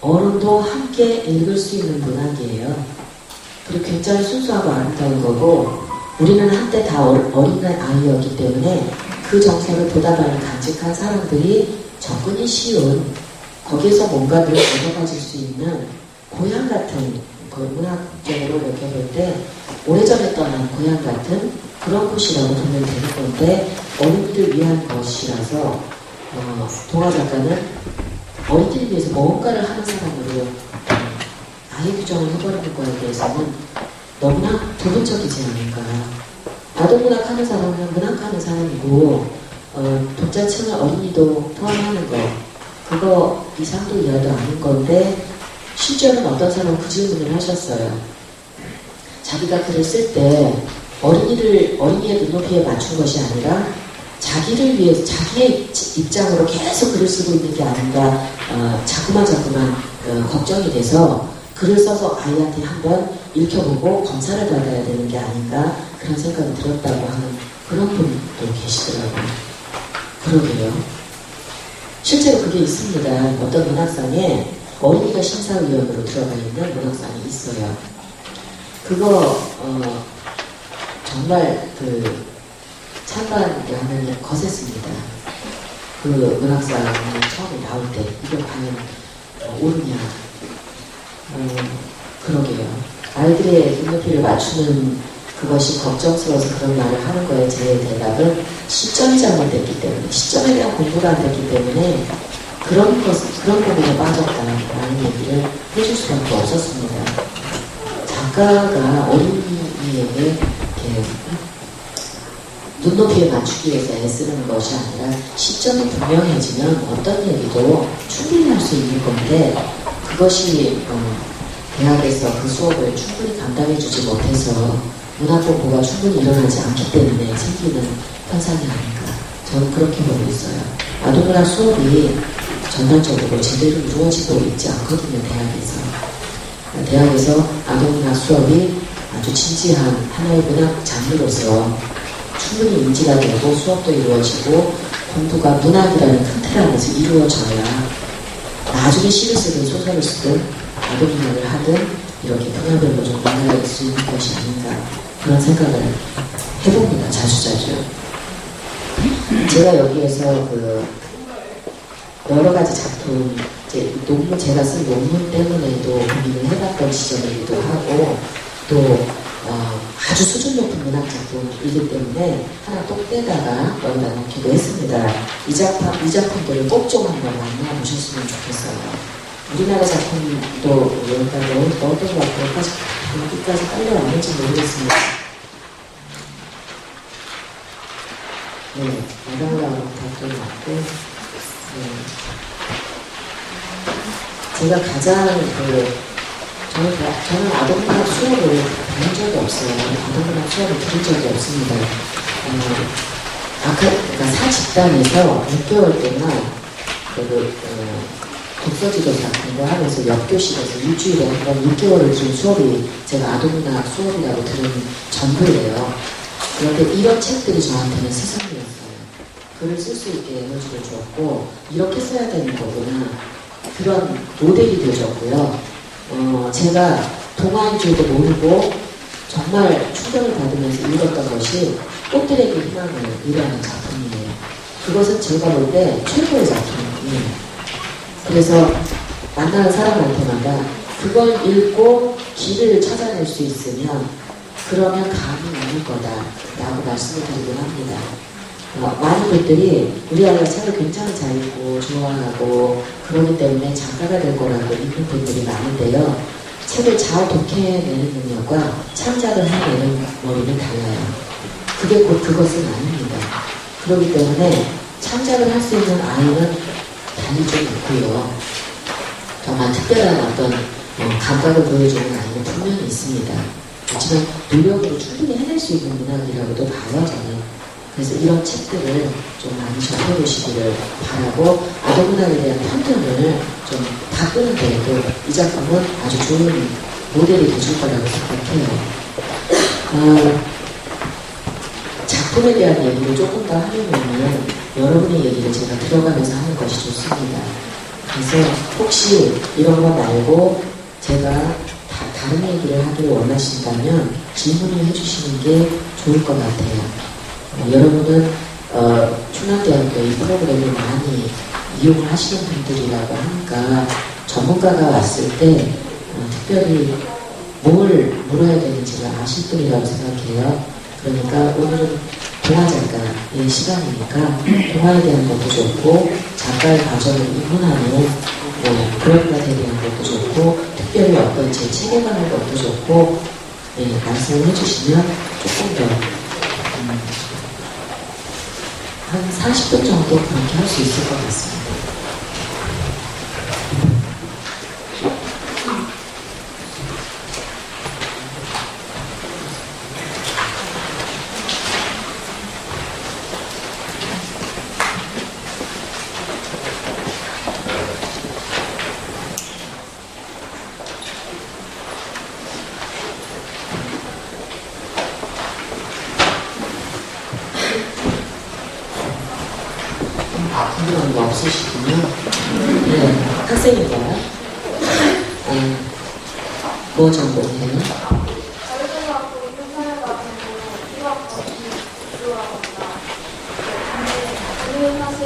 B: 어른도 함께 읽을 수 있는 문학이에요. 그리고 굉장히 순수하고 아름다운 거고 우리는 한때 다 어린 아이였기 때문에 그 정서를 보다 많이 간직한 사람들이 접근이 쉬운 거기에서 뭔가를 얻어가질 수 있는 고향 같은 문학적으로 이렇게 볼 때 오래전에 떠난 고향 같은 그런 곳이라고 보면 되는 건데 어린이를 위한 것이라서 동화 작가는 어린이를 위해서 뭔가를 하는 사람으로 아예 규정을 해버리는 거에 대해서는 너무나 부분적이지 않을까. 아동문학 하는 사람은 문학하는 사람이고 독자층을 어린이도 포함하는 거 그거 이상도 이하도 아닌 건데 실제로는 어떤 사람은 그 질문을 하셨어요. 자기가 글을 쓸 때 어린이의 눈높이에 맞춘 것이 아니라 자기를 위해서 자기의 입장으로 계속 글을 쓰고 있는 게 아닌가 자꾸만 걱정이 돼서 글을 써서 아이한테 한번 읽혀보고 검사를 받아야 되는 게 아닌가 그런 생각이 들었다고 하는 그런 분도 계시더라고요. 그러게요. 실제로 그게 있습니다. 어떤 문학상에 어린이가 심사위원으로 들어가 있는 문학상이 있어요. 그거 정말 찬반 양면이 거셌습니다. 그 문학상이 처음에 나올 때 이게 과연 옳으냐. 그러게요. 아이들의 눈높이를 맞추는 그것이 걱정스러워서 그런 말을 하는 거에 제 대답은 시점이 잘못됐기 때문에 시점에 대한 공부가 안 됐기 때문에 그런 부분에 빠졌다라는 얘기를 해줄 수밖에 없었습니다. 작가가 어린이에게 이렇게 눈높이에 맞추기 위해서 애쓰는 것이 아니라 시점이 분명해지면 어떤 얘기도 충분히 할 수 있는 건데 그것이 대학에서 그 수업을 충분히 감당해주지 못해서 문학 공부가 충분히 일어나지 않기 때문에 생기는 현상이 아닌가 저는 그렇게 보고 있어요. 아동문학 수업이 전반적으로 제대로 이루어지고 있지 않거든요. 대학에서 아동문학 수업이 아주 진지한 하나의 문학 장르로서 충분히 인지가 되고 수업도 이루어지고 공부가 문학이라는 큰 틀 안에서 이루어져야 나중에 시를 쓰든 소설을 쓰든 아동문학을 하든 이렇게 분야별로 좀 만나볼 수 있는 것이 아닌가 그런 생각을 해봅니다. 자주자주. 제가 여기에서 여러 가지 작품, 제가 쓴 논문 때문에도 고민을 해봤던 지점이기도 하고 또 아주 수준 높은 문학 작품이기 때문에 하나 똑 떼다가 여기다 넣기도 했습니다. 이 작품들을 꼭 좀 한번 만나보셨으면 좋겠어요. 우리나라 작품도 여기까지 어떤 것 같아요. 여기까지 깔려왔는지 모르겠습니다. 네, 마당으로 답변이 왔고, 네. 제가 가장 저는 아동문학 수업을 받은 적이 없어요. 아동문학 수업을 들은 적이 없습니다. 그러니까 사집단에서 6개월 동안 독서지도자 공부하면서 옆교실에서 일주일에 한 번 6개월을 준 수업이 제가 아동문학 수업이라고 들은 전부예요. 그런데 이런 책들이 저한테는 스승이었어요. 글을 쓸 수 있게 에너지를 주었고, 이렇게 써야 되는 거구나. 그런 모델이 되어줬고요. 제가 동화인 줄도 모르고 정말 충격을 받으면서 읽었던 것이 꽃들에게 희망을 이루는 작품이에요. 그것은 제가 볼 때 최고의 작품이에요. 그래서 만나는 사람한테마다 그걸 읽고 길을 찾아낼 수 있으면 그러면 감이 있는 거다라고 말씀을 드리곤 합니다. 많은 분들이 우리 아이가 책을 굉장히 잘 읽고 좋아하고 그러기 때문에 작가가 될 거라고 읽는 분들이 많은데요. 책을 잘 독해내는 능력과 창작을 해내는 머리는 달라요. 그게 곧 그것은 아닙니다. 그렇기 때문에 창작을 할 수 있는 아이는 단이 좀 있고요. 정말 특별한 어떤 감각을 보여주는 아이는 분명히 있습니다. 하지만 노력으로 충분히 해낼 수 있는 문학이라고도 봐요, 저는. 그래서 이런 책들을 좀 많이 접해보시기를 바라고 아동문학에 대한 편견을 좀 바꾸는데도 이 작품은 아주 좋은 모델이 되줄 거라고 생각해요. 작품에 대한 얘기를 조금 더 하려면 여러분의 얘기를 제가 들어가면서 하는 것이 좋습니다. 그래서 혹시 이런 거 말고 제가 다른 얘기를 하기를 원하신다면 질문을 해주시는 게 좋을 것 같아요. 여러분은 충남대학교 이 프로그램을 많이 이용을 하시는 분들이라고 하니까 전문가가 왔을 때 특별히 뭘 물어야 되는지를 아실 분이라고 생각해요. 그러니까 오늘은 동화 작가의 시간이니까 동화에 대한 것도 좋고 작가의 과정을 입문하는 그런 것에 대한 것도 좋고 특별히 어떤 제 책에 관한 것도 좋고 말씀을 해주시면 조금 더 한 40분 정도 그렇게 할 수 있을 것 같습니다. 궁금한 거 없으시군요. 네, 학생인가요? 뭐 전공해요?
D: 자유대학교 인문사회과정으로 유학하고 유학합니다. 근데 저는 사실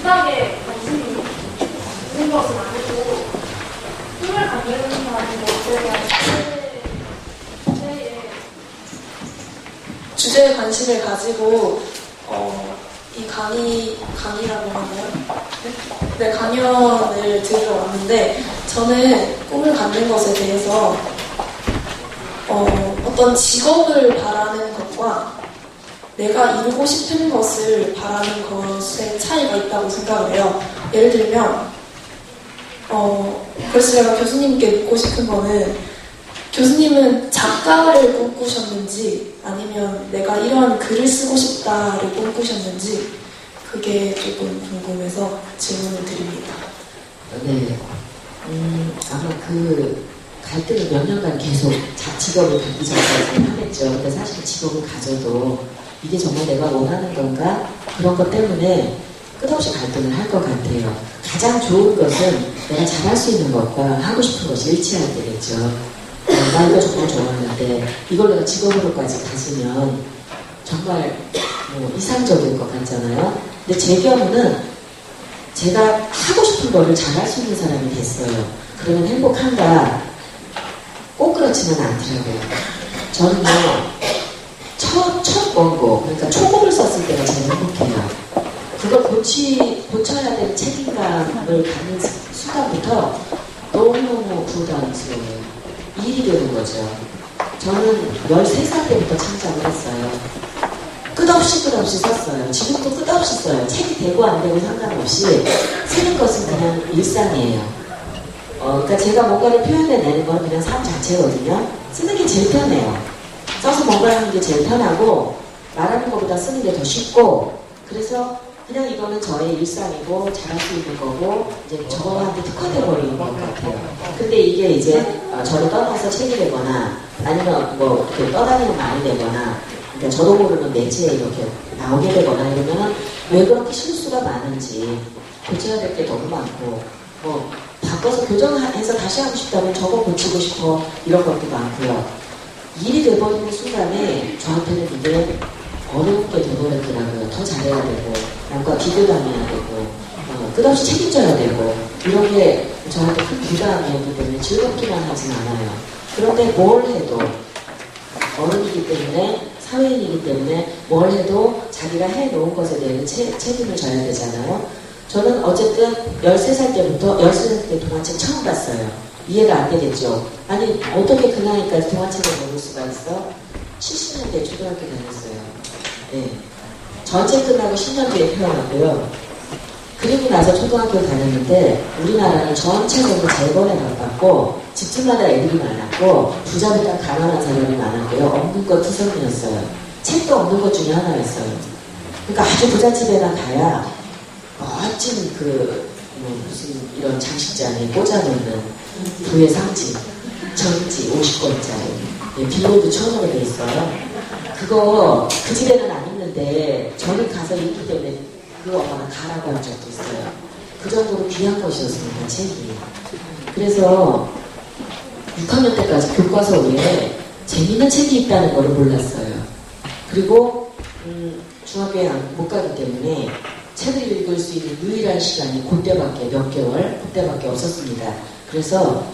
D: 문학에 관심이 있는 것은 아니고 꿈을 갖는 사람인 것에 대한 주제에 관심을 가지고 이 강의라고 하나요? 네, 강연을 들으러 왔는데 저는 꿈을 갖는 것에 대해서 어떤 직업을 바라는 것과 내가 이루고 싶은 것을 바라는 것에 차이가 있다고 생각을 해요. 예를 들면 그래서 제가 교수님께 묻고 싶은 거는 교수님은 작가를 꿈꾸셨는지 아니면 내가 이런 글을 쓰고 싶다를 꿈꾸셨는지 그게 조금 궁금해서 질문을 드립니다.
B: 네. 아마 그 갈등을 몇 년간 계속 직업을 갖기 전까지 하겠죠. 근데 사실 직업을 가져도 이게 정말 내가 원하는 건가? 그런 것 때문에 끝없이 갈등을 할 것 같아요. 가장 좋은 것은 내가 잘할 수 있는 것과 하고 싶은 것이 일치해야 되겠죠. 나 이거 정말 좋아하는데 이걸 내가 직업으로까지 가지면 정말 이상적일 것 같잖아요. 근데 제 경우는 제가 하고 싶은 거를 잘할 수 있는 사람이 됐어요. 그러면 행복한가? 꼭 그렇지는 않더라고요. 저는요, 첫 원고, 그러니까 초고를 썼을 때가 제일 행복해요. 그걸 고쳐야 될 책임감을 갖는 순간부터 너무너무 부담스러워요. 일이 되는 거죠. 저는 13살 때부터 창작을 했어요. 끝없이 썼어요. 지금도 끝없이 써요. 책이 되고 안 되고 상관없이 쓰는 것은 그냥 일상이에요. 그러니까 제가 뭔가를 표현해내는 건 그냥 삶 자체거든요. 쓰는 게 제일 편해요. 써서 뭔가를 하는 게 제일 편하고 말하는 것보다 쓰는 게 더 쉽고 그래서 그냥 이거는 저의 일상이고 잘할 수 있는 거고 이제 저한테 특화돼 버리는 것 같아요. 근데 이게 이제 저를 떠나서 책이 되거나 아니면 뭐 이렇게 떠다니는 말이 되거나 그러니까 저도 모르는 매체에 이렇게 나오게 되거나 이러면은 왜 그렇게 실수가 많은지 고쳐야 될 게 너무 많고 뭐 바꿔서 교정해서 다시 하고 싶다면 저거 고치고 싶어 이런 것도 많고요. 일이 돼버리는 순간에 저한테는 이게 어려운 게 돼버렸더라고요. 더 잘해야 되고 남과 비교당해야 되고 끝없이 책임져야 되고 이런 게 저한테 큰 부담이었기 때문에 즐겁기만 하진 않아요. 그런데 뭘 해도 어른이기 때문에 사회인이기 때문에 뭘 해도 자기가 해놓은 것에 대한 책임을 져야 되잖아요. 저는 어쨌든 13살 때부터 13살 때 동화책 처음 봤어요. 이해가 안 되겠죠. 아니 어떻게 그 나이까지 동화책을 먹을 수가 있어? 70년대 초등학교 다녔어요. 네. 전쟁 끝나고 10년 뒤에 태어났고요. 그리고 나서 초등학교 다녔는데 우리나라는 전체적으로 재벌에 가깝고 집집마다 애들이 많았고 부자보다 가난한 사람이 많았고요. 없는 것 투성이었어요. 책도 없는 것 중에 하나였어요. 그러니까 아주 부잣집에나 가야 멋진 무슨 이런 장식장에 꽂아놓는 부의 상징, 전지 50권짜리 빌보드 1,000원에 돼 있어요. 그거 그 집에는 안 있는데 저는 가서 읽기 때문에 그 엄마가 가라고 한 적도 있어요. 그 정도로 귀한 것이었습니다, 책이. 그래서 6학년 때까지 교과서에 재밌는 책이 있다는 걸 몰랐어요. 그리고 중학교에 못 가기 때문에 책을 읽을 수 있는 유일한 시간이 그때밖에 몇 개월 그때밖에 없었습니다. 그래서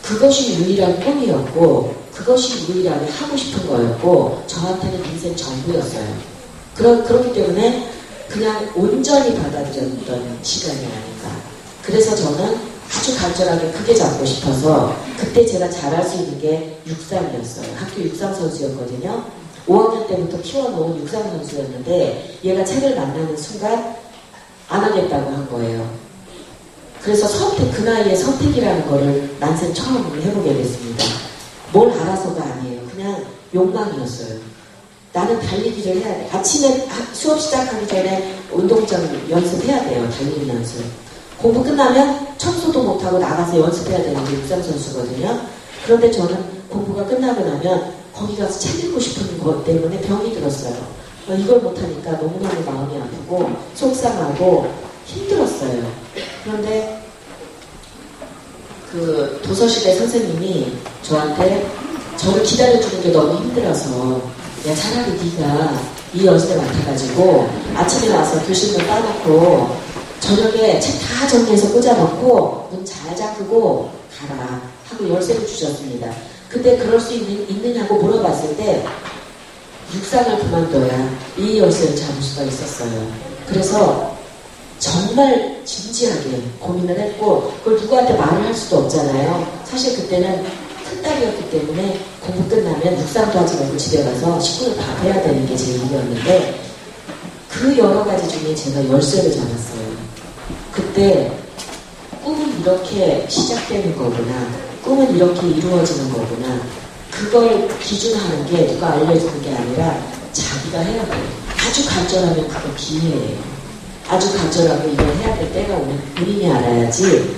B: 그것이 유일한 꿈이었고 그것이 유일하게 하고 싶은 거였고 저한테는 인생 전부였어요. 그렇기 때문에 그냥 온전히 받아들였던 시간이 아닌가. 그래서 저는 아주 간절하게 크게 잡고 싶어서 그때 제가 잘할 수 있는 게 육상이었어요. 학교 육상 선수였거든요. 5학년 때부터 키워놓은 육상 선수였는데 얘가 책을 만나는 순간 안 하겠다고 한 거예요. 그래서 그 나이에 선택이라는 거를 난생 처음 해보게 됐습니다. 뭘 알아서가 아니에요. 그냥 욕망이었어요. 나는 달리기를 해야 돼. 아침에 수업 시작하기 전에 운동장 연습해야 돼요. 달리기 연습. 공부 끝나면 청소도 못하고 나가서 연습해야 되는 게 육상선수거든요. 그런데 저는 공부가 끝나고 나면 거기 가서 책 읽고 싶은 것 때문에 병이 들었어요. 이걸 못하니까 너무너무 마음이 아프고 속상하고 힘들었어요. 그런데 그 도서실의 선생님이 저한테 저를 기다려주는 게 너무 힘들어서 야 차라리 네가 이 연습에 맡아가지고 아침에 와서 교실문 따놓고 저녁에 책 다 정리해서 꽂아놓고 문 잘 잠그고 가라 하고 열쇠를 주셨습니다. 근데 그럴 수 있느냐고 물어봤을 때 육상을 그만둬야 이 열쇠를 잡을 수가 있었어요. 그래서 정말 진지하게 고민을 했고 그걸 누구한테 말을 할 수도 없잖아요. 사실 그때는 큰딸이었기 때문에 공부 끝나면 육상도 하지 말고 집에 가서 식구를 밥 해야 되는 게 제 일이었는데 그 여러 가지 중에 제가 열쇠를 잡았어요. 그때 꿈은 이렇게 시작되는 거구나. 꿈은 이렇게 이루어지는 거구나. 그걸 기준하는 게 누가 알려주는 게 아니라 자기가 해야 돼요. 아주 간절하면 그거 기회예요. 아주 간절하고 이걸 해야 될 때가 오면 본인이 알아야지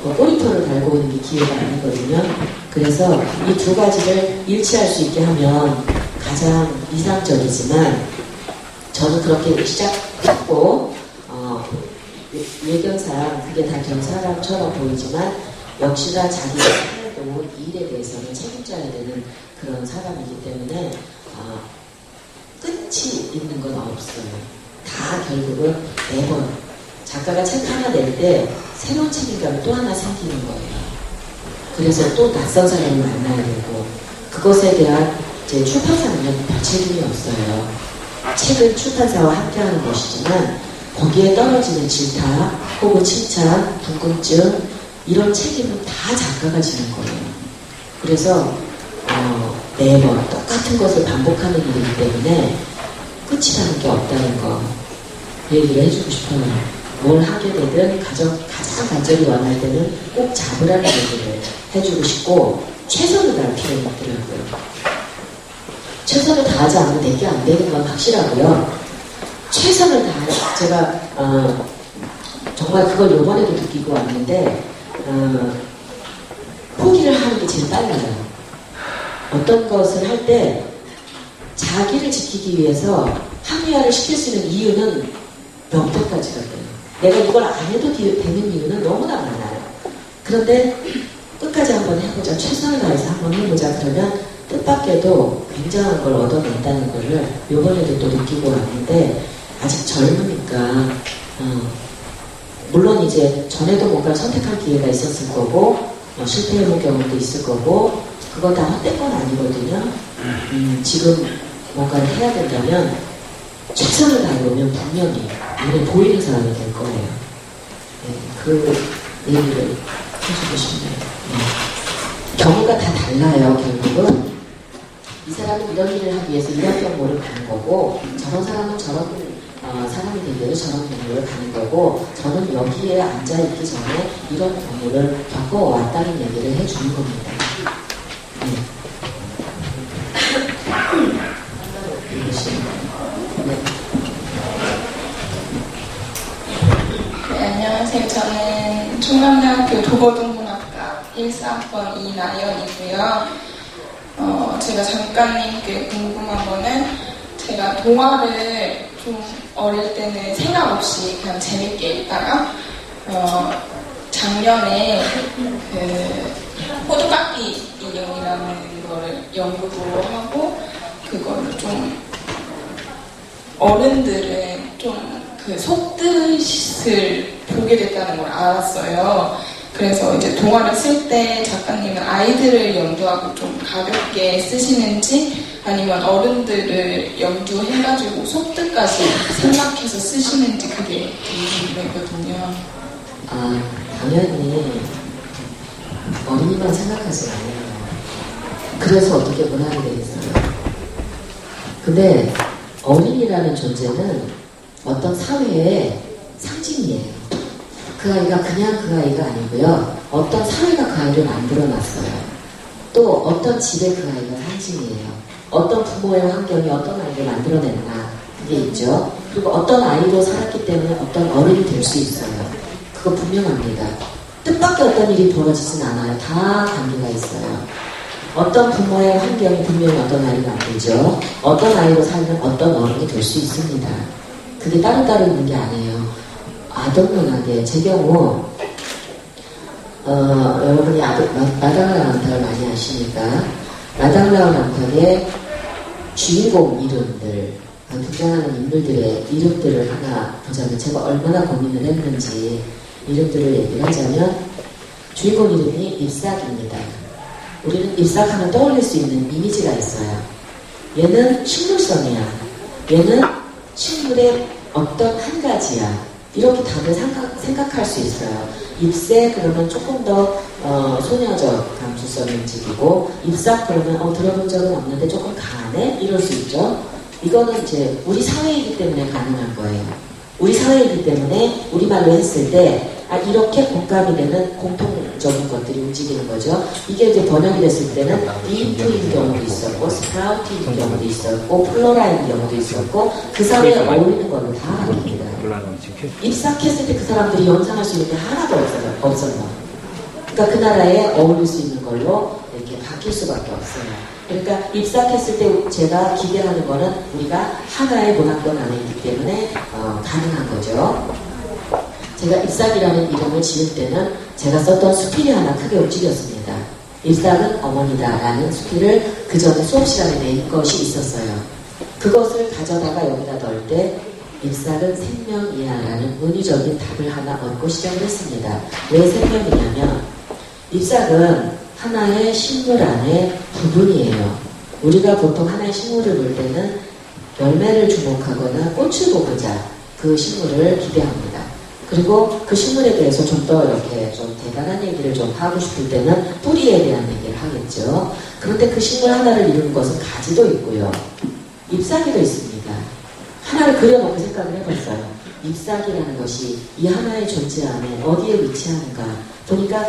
B: 꼬리표를 달고 오는 게 기회가 아니거든요. 그래서 이 두 가지를 일치할 수 있게 하면 가장 이상적이지만 저는 그렇게 시작했고 외견상 그게 다 된 사람처럼 보이지만 역시나 자기가 해놓은 일에 대해서는 책임져야 되는 그런 사람이기 때문에 끝이 있는 건 없어요. 다 결국은 매번 작가가 책 하나 낼 때 새로운 책임감이 또 하나 생기는 거예요. 그래서 또 낯선 사람을 만나야 되고 그것에 대한 이제 출판사는 별 책임이 없어요. 책은 출판사와 함께하는 것이지만 거기에 떨어지는 질타 혹은 칭찬, 궁금증 이런 책임은 다 작가가 지는 거예요. 그래서 매번 똑같은 것을 반복하는 일이기 때문에 끝이라는 게 없다는 거 얘기를 해주고 싶어요. 뭘 하게 되든 가장 간절히 원할 때는 꼭 잡으라는 얘기를 해주고 싶고 최선을 다할 필요는 있더라고요. 최선을 다하지 않으면 내게 안 되는 건 확실하고요. 최선을 다해 제가 정말 그걸 요번에도 느끼고 왔는데 포기를 하는 게 제일 빨라요. 어떤 것을 할 때 자기를 지키기 위해서 합리화를 시킬 수 있는 이유는 몇 번까지가 돼요. 내가 이걸 안 해도 되는 이유는 너무나 많아요. 그런데 끝까지 한번 해보자. 최선을 다해서 한번 해보자. 그러면 뜻밖에도 굉장한 걸 얻어낸다는 거를 요번에도 또 느끼고 왔는데 아직 젊으니까 물론 이제 전에도 뭔가 선택할 기회가 있었을 거고 실패해본 경험도 있을 거고 그거 다 헛된 건 아니거든요. 지금 뭔가를 해야 된다면 최선을 다해보면 분명히 눈에 보이는 사람이 될 거예요. 네, 그 얘기를 해주고 싶네요. 네. 경우가 다 달라요. 결국은 이 사람은 이런 일을 하기 위해서 이런 경우를 가는 거고 저런 사람은 저런 사람이 되기 위해서 저런 경우를 가는 거고 저는 여기에 앉아있기 전에 이런 경우를 겪어왔다는 얘기를 해주는 겁니다. 네.
E: 네, 안녕하세요. 저는 충남대학교 도거동문학과 1사학번 이나연이고요. 제가 작가님께 궁금한 거는 제가 동화를 좀 어릴 때는 생각 없이 그냥 재밌게 읽다가 작년에 그 호두깎이 인형이라는 거를 연극으로 하고 그거를 좀 어른들은 좀 그 속뜻을 보게 됐다는 걸 알았어요. 그래서 이제 동화를 쓸 때 작가님은 아이들을 염두하고 좀 가볍게 쓰시는지 아니면 어른들을 염두해가지고 속뜻까지 생각해서 쓰시는지 그게 궁금했거든요.
B: 당연히 어린이만 생각하지 않아요. 그래서 어떻게 문화를 되겠어요. 근데 어린이라는 존재는 어떤 사회의 상징이에요. 그 아이가 그냥 그 아이가 아니고요. 어떤 사회가 그 아이를 만들어놨어요. 또 어떤 집에 그 아이가 상징이에요. 어떤 부모의 환경이 어떤 아이를 만들어냈나 그게 있죠. 그리고 어떤 아이로 살았기 때문에 어떤 어른이 될 수 있어요. 그거 분명합니다. 뜻밖의 어떤 일이 벌어지진 않아요. 다 관계가 있어요. 어떤 부모의 환경이 분명히 어떤 아이를 만들죠. 어떤 아이로 살면 어떤 어른이 될 수 있습니다. 그게 따로따로 있는 게 아니에요. 아동문학에 제 경우 여러분이 마당라운탁을 많이 아시니까 마당라운탁의 주인공 이름들 등장하는 인물들의 이름들을 하나 보자면 제가 얼마나 고민을 했는지 이름들을 얘기를 하자면 주인공 이름이 잎삭입니다. 우리는 잎삭하면 떠올릴 수 있는 이미지가 있어요. 얘는 식물성이야. 얘는 식물의 어떤 한 가지야. 이렇게 다들 생각할 수 있어요. 잎새 그러면 조금 더 소녀적 감수성이 움직이고 잎삭 그러면 들어본 적은 없는데 조금 가네? 이럴 수 있죠. 이거는 이제 우리 사회이기 때문에 가능한 거예요. 우리 사회이기 때문에 우리말로 했을 때 이렇게 공감이 되는 공통적인 것들이 움직이는 거죠. 이게 이제 번역이 됐을 때는 리프인 경우도 있었고 스프라우트인 경우도 있었고 플로라인 경우도 있었고 그 사회에 어울리는 거는 다 아닙니다. 입삭했을 때 그 사람들이 연상할 수 있는 게 하나도 없어요. 그러니까 그 나라에 어울릴 수 있는 걸로 이렇게 바뀔 수밖에 없어요. 그러니까 입삭했을 때 제가 기대하는 거는 우리가 하나의 문화권 안에 있기 때문에 가능한 거죠. 제가 잎삭이라는 이름을 지을 때는 제가 썼던 수필이 하나 크게 움직였습니다. 잎삭은 어머니다라는 수필을 그 전에 수업 시간에 낸 것이 있었어요. 그것을 가져다가 여기다 넣을 때 잎삭은 생명이야라는 은유적인 답을 하나 얻고 시작을 했습니다. 왜 생명이냐면 잎삭은 하나의 식물 안의 부분이에요. 우리가 보통 하나의 식물을 볼 때는 열매를 주목하거나 꽃을 보고자 그 식물을 기대합니다. 그리고 그 식물에 대해서 좀 더 이렇게 좀 대단한 얘기를 좀 하고 싶을 때는 뿌리에 대한 얘기를 하겠죠. 그런데 그 식물 하나를 이루는 것은 가지도 있고요. 잎사귀도 있습니다. 하나를 그려놓고 생각을 해봤어요. 잎사귀라는 것이 이 하나의 존재 안에 어디에 위치하는가 보니까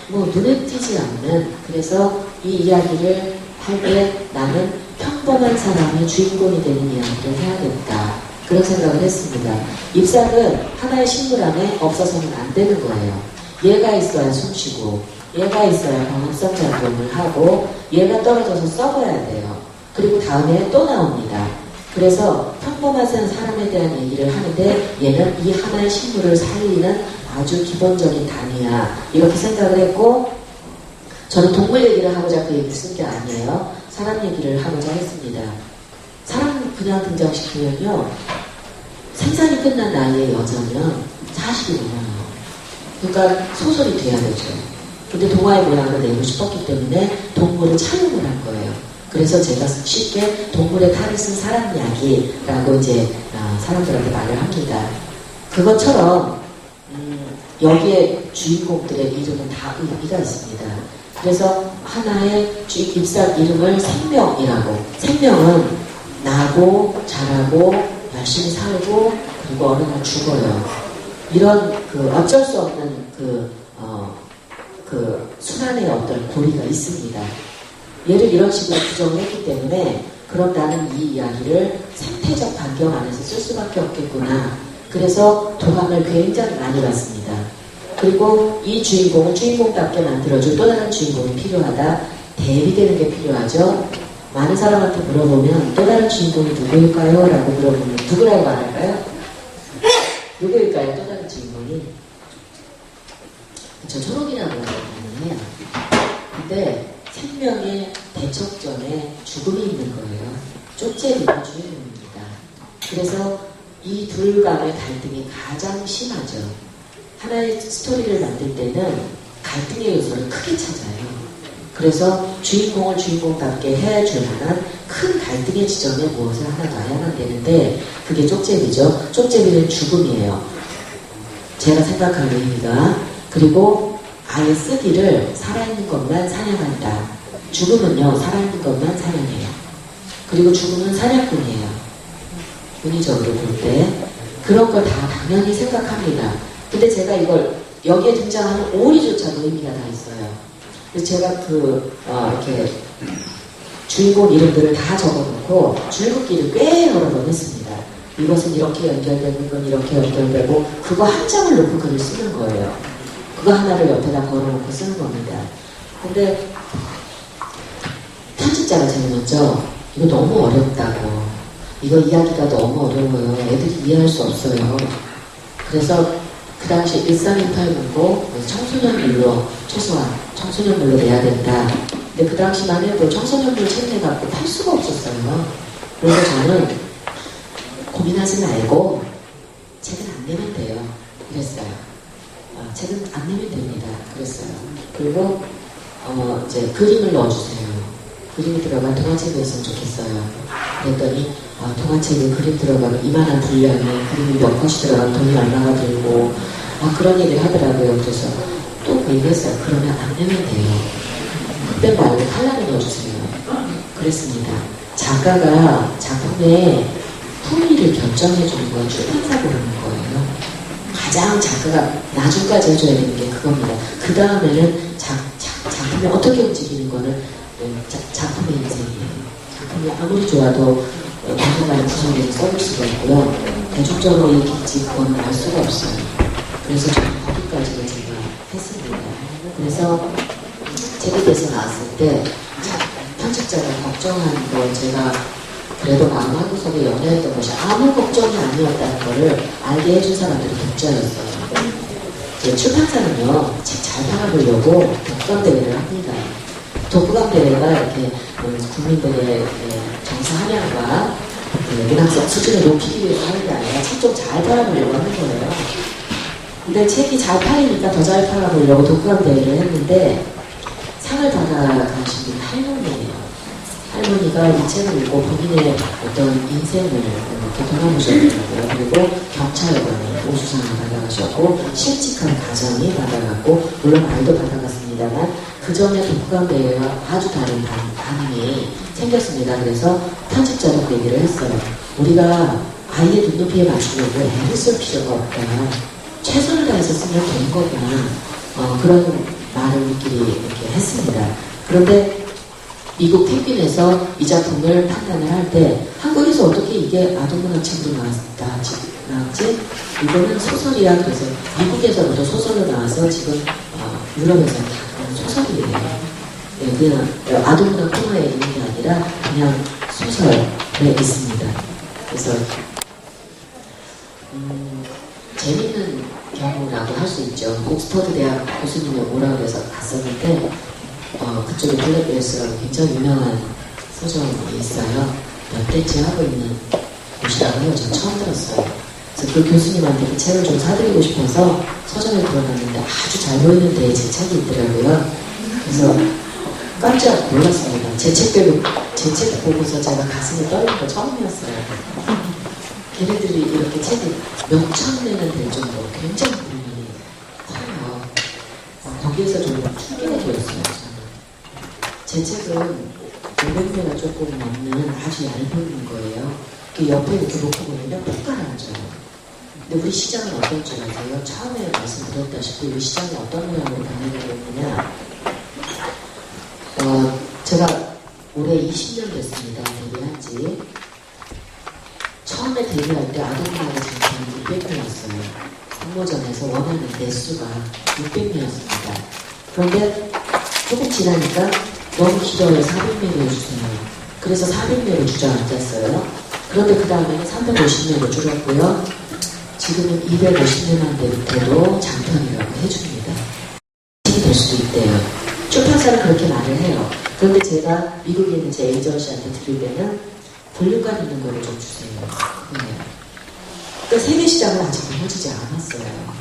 B: 뭐 눈에 띄지 않는, 그래서 이 이야기를 할 때 나는 평범한 사람의 주인공이 되는 이야기를 해야겠다, 그런 생각을 했습니다. 잎사귀는 하나의 식물 안에 없어서는 안 되는 거예요. 얘가 있어야 숨쉬고, 얘가 있어야 광합성 작용을 하고, 얘가 떨어져서 썩어야 돼요. 그리고 다음에 또 나옵니다. 그래서 평범한 사람에 대한 얘기를 하는데 얘는 이 하나의 식물을 살리는 아주 기본적인 단위야, 이렇게 생각을 했고, 저는 동물 얘기를 하고자 그 얘기를 쓴 게 아니에요. 사람 얘기를 하고자 했습니다. 사람 그냥 등장시키면요, 생산이 끝난 나이의 여자면 40이 넘어요. 그러니까 소설이 돼야 되죠. 근데 동화의 모양을 내고 싶었기 때문에 동물을 차용을 한 거예요. 그래서 제가 쉽게 동물의 탈을 쓴 사람 이야기라고 이제 사람들한테 말을 합니다. 그것처럼 여기에 주인공들의 이름은 다 의미가 있습니다. 그래서 하나의 잎사 이름을 생명이라고, 생명은 나고 자라고 열심히 살고 그리고 어느 날 죽어요. 이런 그 어쩔 수 없는 그 순환의 어떤 고리가 있습니다. 얘를 이런 식으로 규정했기 때문에 그럼 나는 이 이야기를 생태적 반경 안에서 쓸 수밖에 없겠구나. 그래서 도감을 굉장히 많이 봤습니다. 그리고 이 주인공을 주인공답게 만들어줄 또 다른 주인공이 필요하다. 대비되는 게 필요하죠. 많은 사람한테 물어보면 또 다른 주인공이 누구일까요? 라고 물어보면 누구라고 말할까요? 누구일까요? 또 다른 주인공이? 저 초록이라고 말해요. 근데 생명의 대척점에 죽음이 있는 거예요. 쪽제비가 주인공입니다. 그래서 이 둘 간의 갈등이 가장 심하죠. 하나의 스토리를 만들 때는 갈등의 요소를 크게 찾아요. 그래서 주인공을 주인공답게 해줄 만한 큰 갈등의 지점에 무엇을 하나 놔야만 되는데 그게 쪽제비죠. 쪽제비는 죽음이에요. 제가 생각하는 의미가. 그리고 아예 쓰기를 살아있는 것만 사냥한다. 죽음은요, 살아있는 것만 사냥해요. 그리고 죽음은 사냥꾼이에요. 은유적으로 볼 때. 그런 걸 다 당연히 생각합니다. 근데 제가 이걸, 여기에 등장하는 오리조차도 의미가 다 있어요. 그래서 제가 이렇게 주인공 이름들을 다 적어놓고 줄긋기를 꽤 여러 번 했습니다. 이것은 이렇게 연결되고, 이건 이렇게 연결되고, 그거 한 장을 놓고 글을 쓰는 거예요. 그거 하나를 옆에다 걸어놓고 쓰는 겁니다. 근데 편집자가 제일 먼저 이거 너무 어렵다고, 이거 이야기가 너무 어려워요. 애들이 이해할 수 없어요. 그래서 그 당시 1318문고 청소년물로, 최소한 청소년물로 내야 된다. 근데 그 당시만 해도 청소년물 책 내갖고 팔 수가 없었어요. 그래서 저는 고민하지 말고 책은 안 내면 돼요. 그랬어요. 책은 안 내면 됩니다. 그랬어요. 그리고 이제 그림을 넣어주세요. 그림이 들어간 동화책이 있으면 좋겠어요. 그랬더니 동화책에 그림 들어가면 이만한 분량에 그림이 몇 컷이 들어가면 돈이 얼마나 들고 그런 얘기를 하더라고요. 그래서 또 얘기했어요. 그러면 안 내면 돼요. 그때 말고 칼라를 넣어주세요. 그랬습니다. 작가가 작품의 품위를 결정해주는 건 출판사고 그러는 거예요. 가장 작가가 나중까지 해줘야 되는 게 그겁니다. 그 다음에는 작품이 어떻게 움직이는 거는 작품의 인생이에요. 작품이 아무리 좋아도 당분간의 구성에서 써볼 수가 있고요. 대중적으로 얘기했지 그건 알 수가 없어요. 그래서 저는 거기까지를 제가 했습니다. 그래서 책에 대해서 나왔을 때 편집자가 걱정한 건 제가 그래도 마음하고서도 연애했던 것이 아무 걱정이 아니었다는 거를 알게 해준 사람들이 독자였어요. 출판사는요, 책 잘 팔아보려고 독감대회를 합니다. 독감대회가 이렇게 국민들의 정서 함양과 문학적 수준을 높이기 위해서 하는 게 아니라 책 좀 잘 팔아보려고 하는 거예요. 근데 책이 잘 팔리니까 더 잘 팔아보려고 독감대회를 했는데 상을 받아가신 분 할머니예요. 할머니가 이 책을 읽고 본인의 어떤 인생을 이렇게 돌아보셨더라고요. 그리고 경찰관이에요. 우수상을 받아가셨고 실직한 가정이 받아갔고 물론 아이도 받아갔습니다만 그 전에 독후감 대회와 아주 다른 반응이 생겼습니다. 그래서 편집자도 그 얘기를 했어요. 우리가 아이의 눈높이에 맞추려고 애를 쓸 필요가 없다. 최선을 다해서 쓰면 되는 거구나. 그런 말을 우리끼리 이렇게 했습니다. 그런데 미국 펭귄에서 이 작품을 판단을 할 때 한국에서 어떻게 이게 아동문학책으로 나왔지? 이거는 소설이야. 그래서 미국에서부터 소설로 나와서 지금 유럽에서 소설이에요. 네, 그냥 아동문학 코너에 있는 게 아니라 그냥 소설에 있습니다. 그래서 재밌는 경우라고 할 수 있죠. 옥스퍼드 대학 교수님이 오라고 해서 갔었는데 그쪽에 블랙베어스라고 굉장히 유명한 서점이 있어요. 몇 대째 하고 있는 곳이라고 해요. 전 처음 들었어요. 그래서 그 교수님한테 그 책을 좀 사드리고 싶어서 서점에 들어갔는데 아주 잘 보이는데 제 책이 있더라고요. 그래서 깜짝 놀랐습니다. 제 책 보고서 제가 가슴이 떨리는 거 처음이었어요. 걔네들이 이렇게 책이 몇천 내는 될 정도로 굉장히 분량이 커요. 거기에서 좀 충격이 되었어요. 제 책은 500개가 조금 넘는 아주 얇은 거예요. 그 옆에 이렇게 놓고 보면 푹 가라앉아요. 근데 우리 시장은 어떤 줄 아세요? 처음에 말씀드렸다시피 우리 시장이 어떤 모양으로 변해가고 있느냐. 제가 올해 20년 됐습니다. 데뷔한 지. 처음에 데뷔할 때 아동문학의 장편이 600명이었어요. 공모전에서 원하는 대수가 600명이었습니다. 그런데 조금 지나니까 너무 길어요. 400명을 해주세요. 그래서 400명을 주저앉았어요. 그런데 그 다음에는 350명을 줄였고요. 지금은 250명만 돼도 장편이라고 해줍니다. 될 수도 있대요. 출판사는 그렇게 말을 해요. 그런데 제가 미국에 있는 제 에이전시한테 드릴 때는 볼륨감 있는 거를 좀 주세요. 네. 그러니까 세계 시장은 아직 무너지지 않았어요.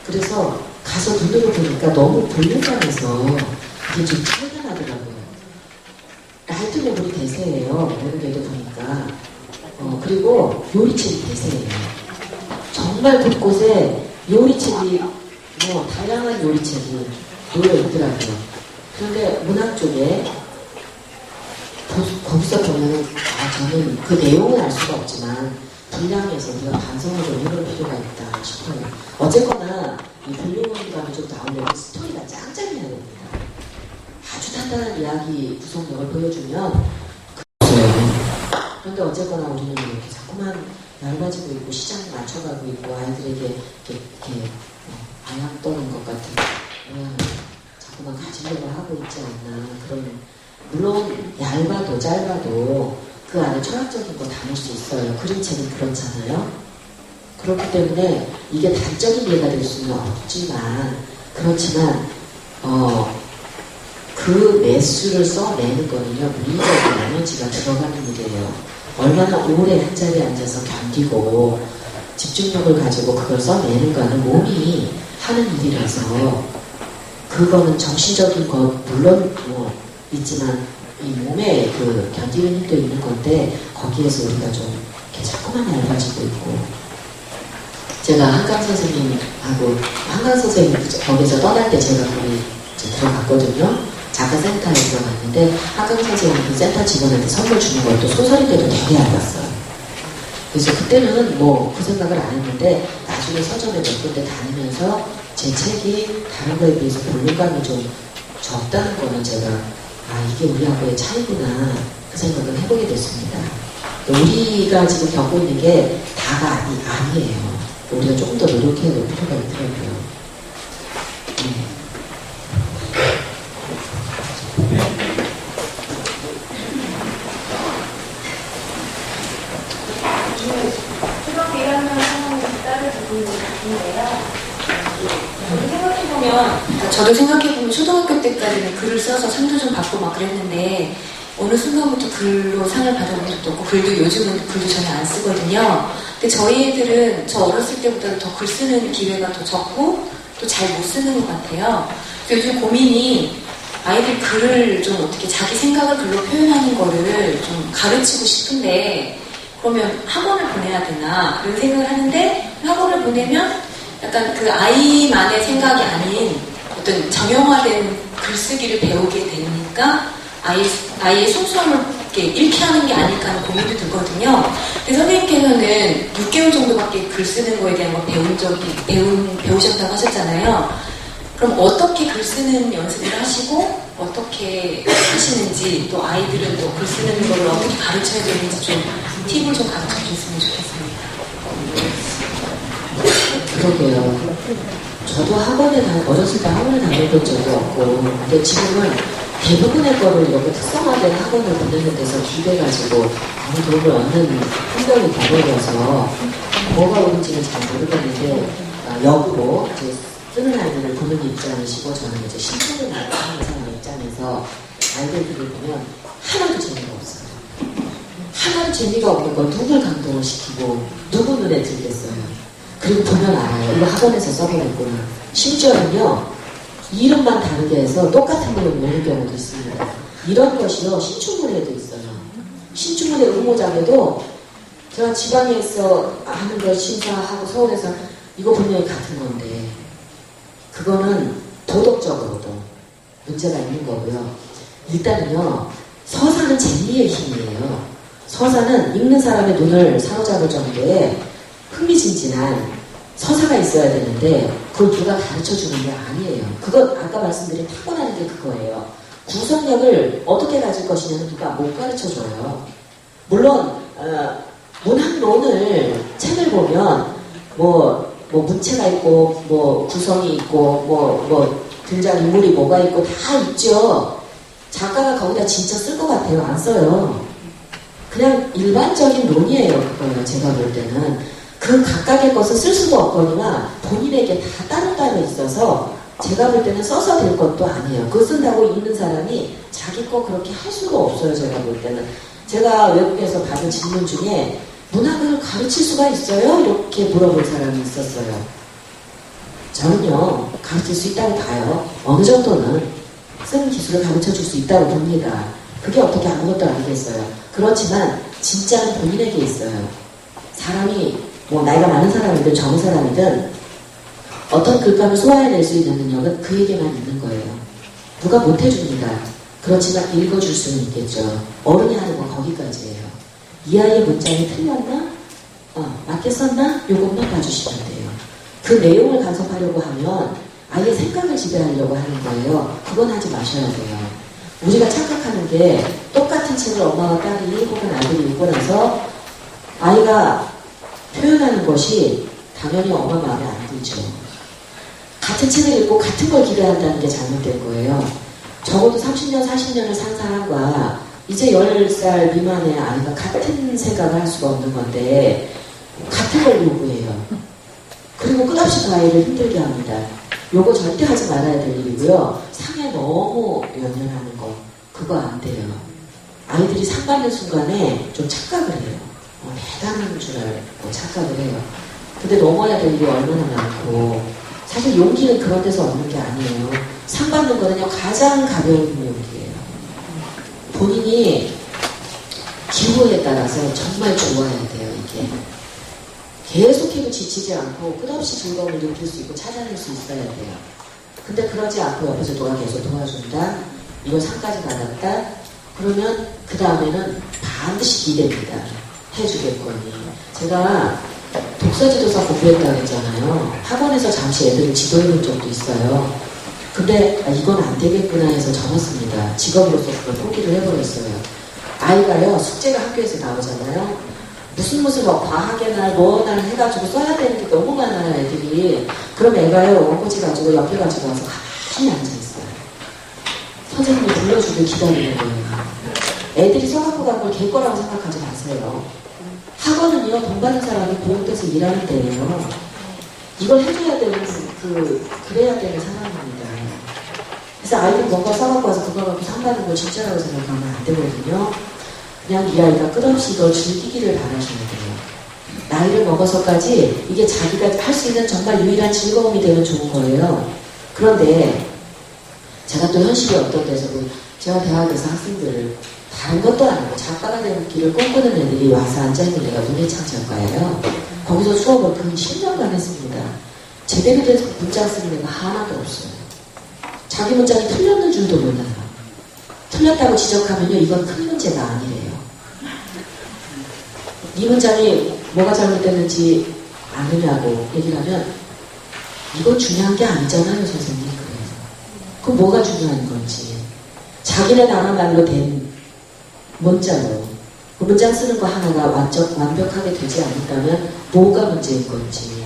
B: 그래서 가서 눈으로 보니까 너무 볼륨감에서 이게 좀 차이가 나더라고요. 라이트 노블이 대세예요. 외국에도 보니까. 그리고 요리책이 대세예요. 정말 곳곳에 요리책이 다양한 요리책이 놓여 있더라고요. 그런데 문학 쪽에 거기서 보면은 저는 그 내용은 알 수가 없지만 분량에서 우리가 반성을 좀 해볼 필요가 있다 싶어요. 어쨌거나 이 볼륨감이 좀 나오려면 스토리가 짱짱해야 됩니다. 아주 단단한 이야기 구성력을 보여주면 그런데 어쨌거나 우리는 이렇게 자꾸만 얇아지고 있고 시장에 맞춰가고 있고 아이들에게 이렇게 방향 떠는 것 같은 모양을 자꾸만 가지려고 하고 있지 않나. 그런 물론 얇아도 짧아도 그 안에 철학적인 거 담을 수 있어요. 그림책은 그렇잖아요. 그렇기 때문에 이게 단적인 예가 될 수는 없지만 그렇지만 그 매수를 써내는 거는요 물리적인 에너지가 들어가는 일이에요. 얼마나 오래 한 자리에 앉아서 견디고 집중력을 가지고 그걸 써내는 거는 몸이 하는 일이라서 그거는 정신적인 것 물론 있지만 이 몸에 그 견디는 힘도 있는 건데 거기에서 우리가 좀 이렇게 자꾸만 얇아지고 있고 제가 한강 선생님하고 한강 선생님 거기서 떠날 때 제가 거기 들어갔거든요. 작가센터에 들어갔는데 한강 선생님이 그 센터 직원한테 선물 주는 것도 소설인데도 되게 얇았어요. 그래서 그때는 그 생각을 안 했는데 나중에 서점에 몇 군데 다니면서 제 책이 다른 거에 비해서 볼륨감이 좀 적다는 거는 제가 이게 우리하고의 차이구나 그 생각을 해보게 됐습니다. 우리가 지금 겪고 있는 게 다가 아니에요. 우리가 조금 더 노력해야 될 필요가 있더라고요.
F: 초등학교 1학년 상황에서 딸을 두고 있는 작품인데요.
G: 저도 생각해보면 초등학교 때까지는 글을 써서 상도 좀 받고 막 그랬는데 어느 순간부터 글로 상을 받아본 적도 없고 글도 요즘은 글도 전혀 안 쓰거든요. 근데 저희 애들은 저 어렸을 때보다는 더 글 쓰는 기회가 더 적고 또 잘 못 쓰는 것 같아요. 그래서 요즘 고민이 아이들 글을 좀 어떻게 자기 생각을 글로 표현하는 거를 좀 가르치고 싶은데 그러면 학원을 보내야 되나 그런 생각을 하는데 학원을 보내면 약간 그 아이만의 생각이 아닌 어떤 정형화된 글쓰기를 배우게 되니까 아이의 순수함을 이렇게 잃게 하는 게 아닐까 하는 고민도 들거든요. 근데 선생님께서는 6개월 정도밖에 글 쓰는 거에 대한 걸 배우셨다고 하셨잖아요. 그럼 어떻게 글 쓰는 연습을 하시고 어떻게 하시는지, 또 아이들은 또 글 쓰는 걸 어떻게 가르쳐야 되는지 좀 팁을 좀 가르쳐 주셨으면 좋겠습니다.
B: 그러게요. 저도 어렸을 때 학원에 다녀본 적이 없고, 근데 지금은 대부분의 거를 이렇게 특성화된 학원을 보내는 데서 기대가지고 아무 도움을 얻는 환경이 돼버려서 뭐가 옳은지는 잘 모르겠는데, 역으로 이제 쓰는 아이들을 보는 입장이시고, 저는 이제 신청을 하는 사람 입장에서 아이들을 보면 하나도 재미가 없어요. 하나도 재미가 없는 걸 누굴 감동을 시키고 누구 눈에 들겠어요. 그리고 보면 알아요. 이거 학원에서 써보냈구나. 심지어는요, 이름만 다르게 해서 똑같은 걸 모는 경우도 있습니다. 이런 것이요, 신춘문예에도 있어요. 신춘문예 응모작에도 제가 지방에서 하는 걸 심사하고 서울에서 이거 분명히 같은 건데, 그거는 도덕적으로도 문제가 있는 거고요. 일단은요, 서사는 재미의 힘이에요. 서사는 읽는 사람의 눈을 사로잡을 정도의 흥미진진한 서사가 있어야 되는데, 그걸 누가 가르쳐주는 게 아니에요. 그건 아까 말씀드린 타고나는 게 그거예요. 구성력을 어떻게 가질 것이냐는 누가 못 가르쳐줘요. 물론 문학론을 책을 보면 뭐 문체가 있고 뭐 구성이 있고 뭐 등장인물이 뭐가 있고 다 있죠. 작가가 거기다 진짜 쓸 것 같아요? 안 써요. 그냥 일반적인 논이에요. 그거요. 제가 볼 때는 그 각각의 것을 쓸 수도 없거니와 본인에게 다 따로따로 있어서 제가 볼 때는 써서 될 것도 아니에요. 그거 쓴다고 읽는 사람이 자기 거 그렇게 할 수가 없어요. 제가 볼 때는. 제가 외국에서 받은 질문 중에 문학을 가르칠 수가 있어요? 이렇게 물어볼 사람이 있었어요. 저는요, 가르칠 수 있다고 봐요. 어느 정도는 쓰는 기술을 가르쳐 줄 수 있다고 봅니다. 그게 어떻게 아무것도 아니겠어요. 그렇지만 진짜는 본인에게 있어요. 사람이 뭐 나이가 많은 사람이든 적은 사람이든 어떤 글감을 소화해낼 수 있는 능력은 그에게만 있는 거예요. 누가 못 해줍니다. 그렇지만 읽어줄 수는 있겠죠. 어른이 하는 건 거기까지예요. 이 아이의 문장이 틀렸나? 맞게 썼나? 요것만 봐주시면 돼요. 그 내용을 간섭하려고 하면 아이의 생각을 지배하려고 하는 거예요. 그건 하지 마셔야 돼요. 우리가 착각하는 게 똑같은 책을 엄마와 딸이 혹은 아들이 읽고 나서 아이가 표현하는 것이 당연히 엄마 마음에 안 들죠. 같은 책을 읽고 같은 걸 기대한다는 게 잘못된 거예요. 적어도 30년, 40년을 산 사람과 이제 10살 미만의 아이가 같은 생각을 할 수가 없는 건데 같은 걸 요구해요. 그리고 끝없이 그 아이를 힘들게 합니다. 요거 절대 하지 말아야 될 일이고요. 상에 너무 연연하는 거, 그거 안 돼요. 아이들이 상 받는 순간에 좀 착각을 해요. 대단한 줄 알고 착각을 해요. 근데 넘어야 될 일이 얼마나 많고, 사실 용기는 그런 데서 얻는 게 아니에요. 상 받는 거는요, 가장 가벼운 용기예요. 본인이 기호에 따라서 정말 좋아야 돼요, 이게. 계속해도 지치지 않고 끝없이 즐거움을 느낄 수 있고 찾아낼 수 있어야 돼요. 근데 그러지 않고 옆에서 누가 계속 도와준다, 이거 상까지 받았다, 그러면 그 다음에는 반드시 기대입니다. 해주겠거니. 제가 독서지도사 공부했다고 했잖아요. 학원에서 잠시 애들을 지도해본 적도 있어요. 근데 이건 안 되겠구나 해서 접었습니다. 직업으로서 그걸 포기를 해버렸어요. 아이가요, 숙제가 학교에서 나오잖아요. 무슨 뭐 과학의 뭐날 해가지고 써야 되는 게 너무 많아요, 애들이. 그럼 애가요, 원고지 가지고 옆에 가지고 와서 가만히 앉아있어요. 선생님이 불러주길 기다리는 거예요. 애들이 써갖고 간 걸 걔 거라고 생각하지 마세요. 학원은요, 돈 받는 사람이 고용돼서 일하는 데예요. 이걸 해줘야 되는, 그래야 되는 상황입니다. 그래서 아이들 뭔가 써갖고 와서 그거 갖고 상 받는 거 진짜라고 생각하면 안 되거든요. 그냥 이 아이가 끝없이 이걸 즐기기를 바라셔야 돼요. 나이를 먹어서까지 이게 자기가 할 수 있는 정말 유일한 즐거움이 되면 좋은 거예요. 그런데 제가 또 현실이 어떤 데서 제가 대학에서 학생들을 다른 것도 아니고 작가가 되는 길을 꿈꾸는 애들이 와서 앉아있는 애가 눈에 창작가예요. 거기서 수업을 근 10년간 했습니다. 제대로 된 문장 쓰는 애가 하나도 없어요. 자기 문장이 틀렸는 줄도 몰라요. 틀렸다고 지적하면요, 이건 큰 문제가 아니래요. 이 문장이 뭐가 잘못됐는지 아느냐고 얘기를 하면 이건 중요한 게 아니잖아요, 선생님. 그래요. 그럼 뭐가 중요한 건지. 자기네 나라 말로 된 문자로 그 문장 쓰는 거 하나가 완벽하게 되지 않는다면 뭐가 문제인 건지.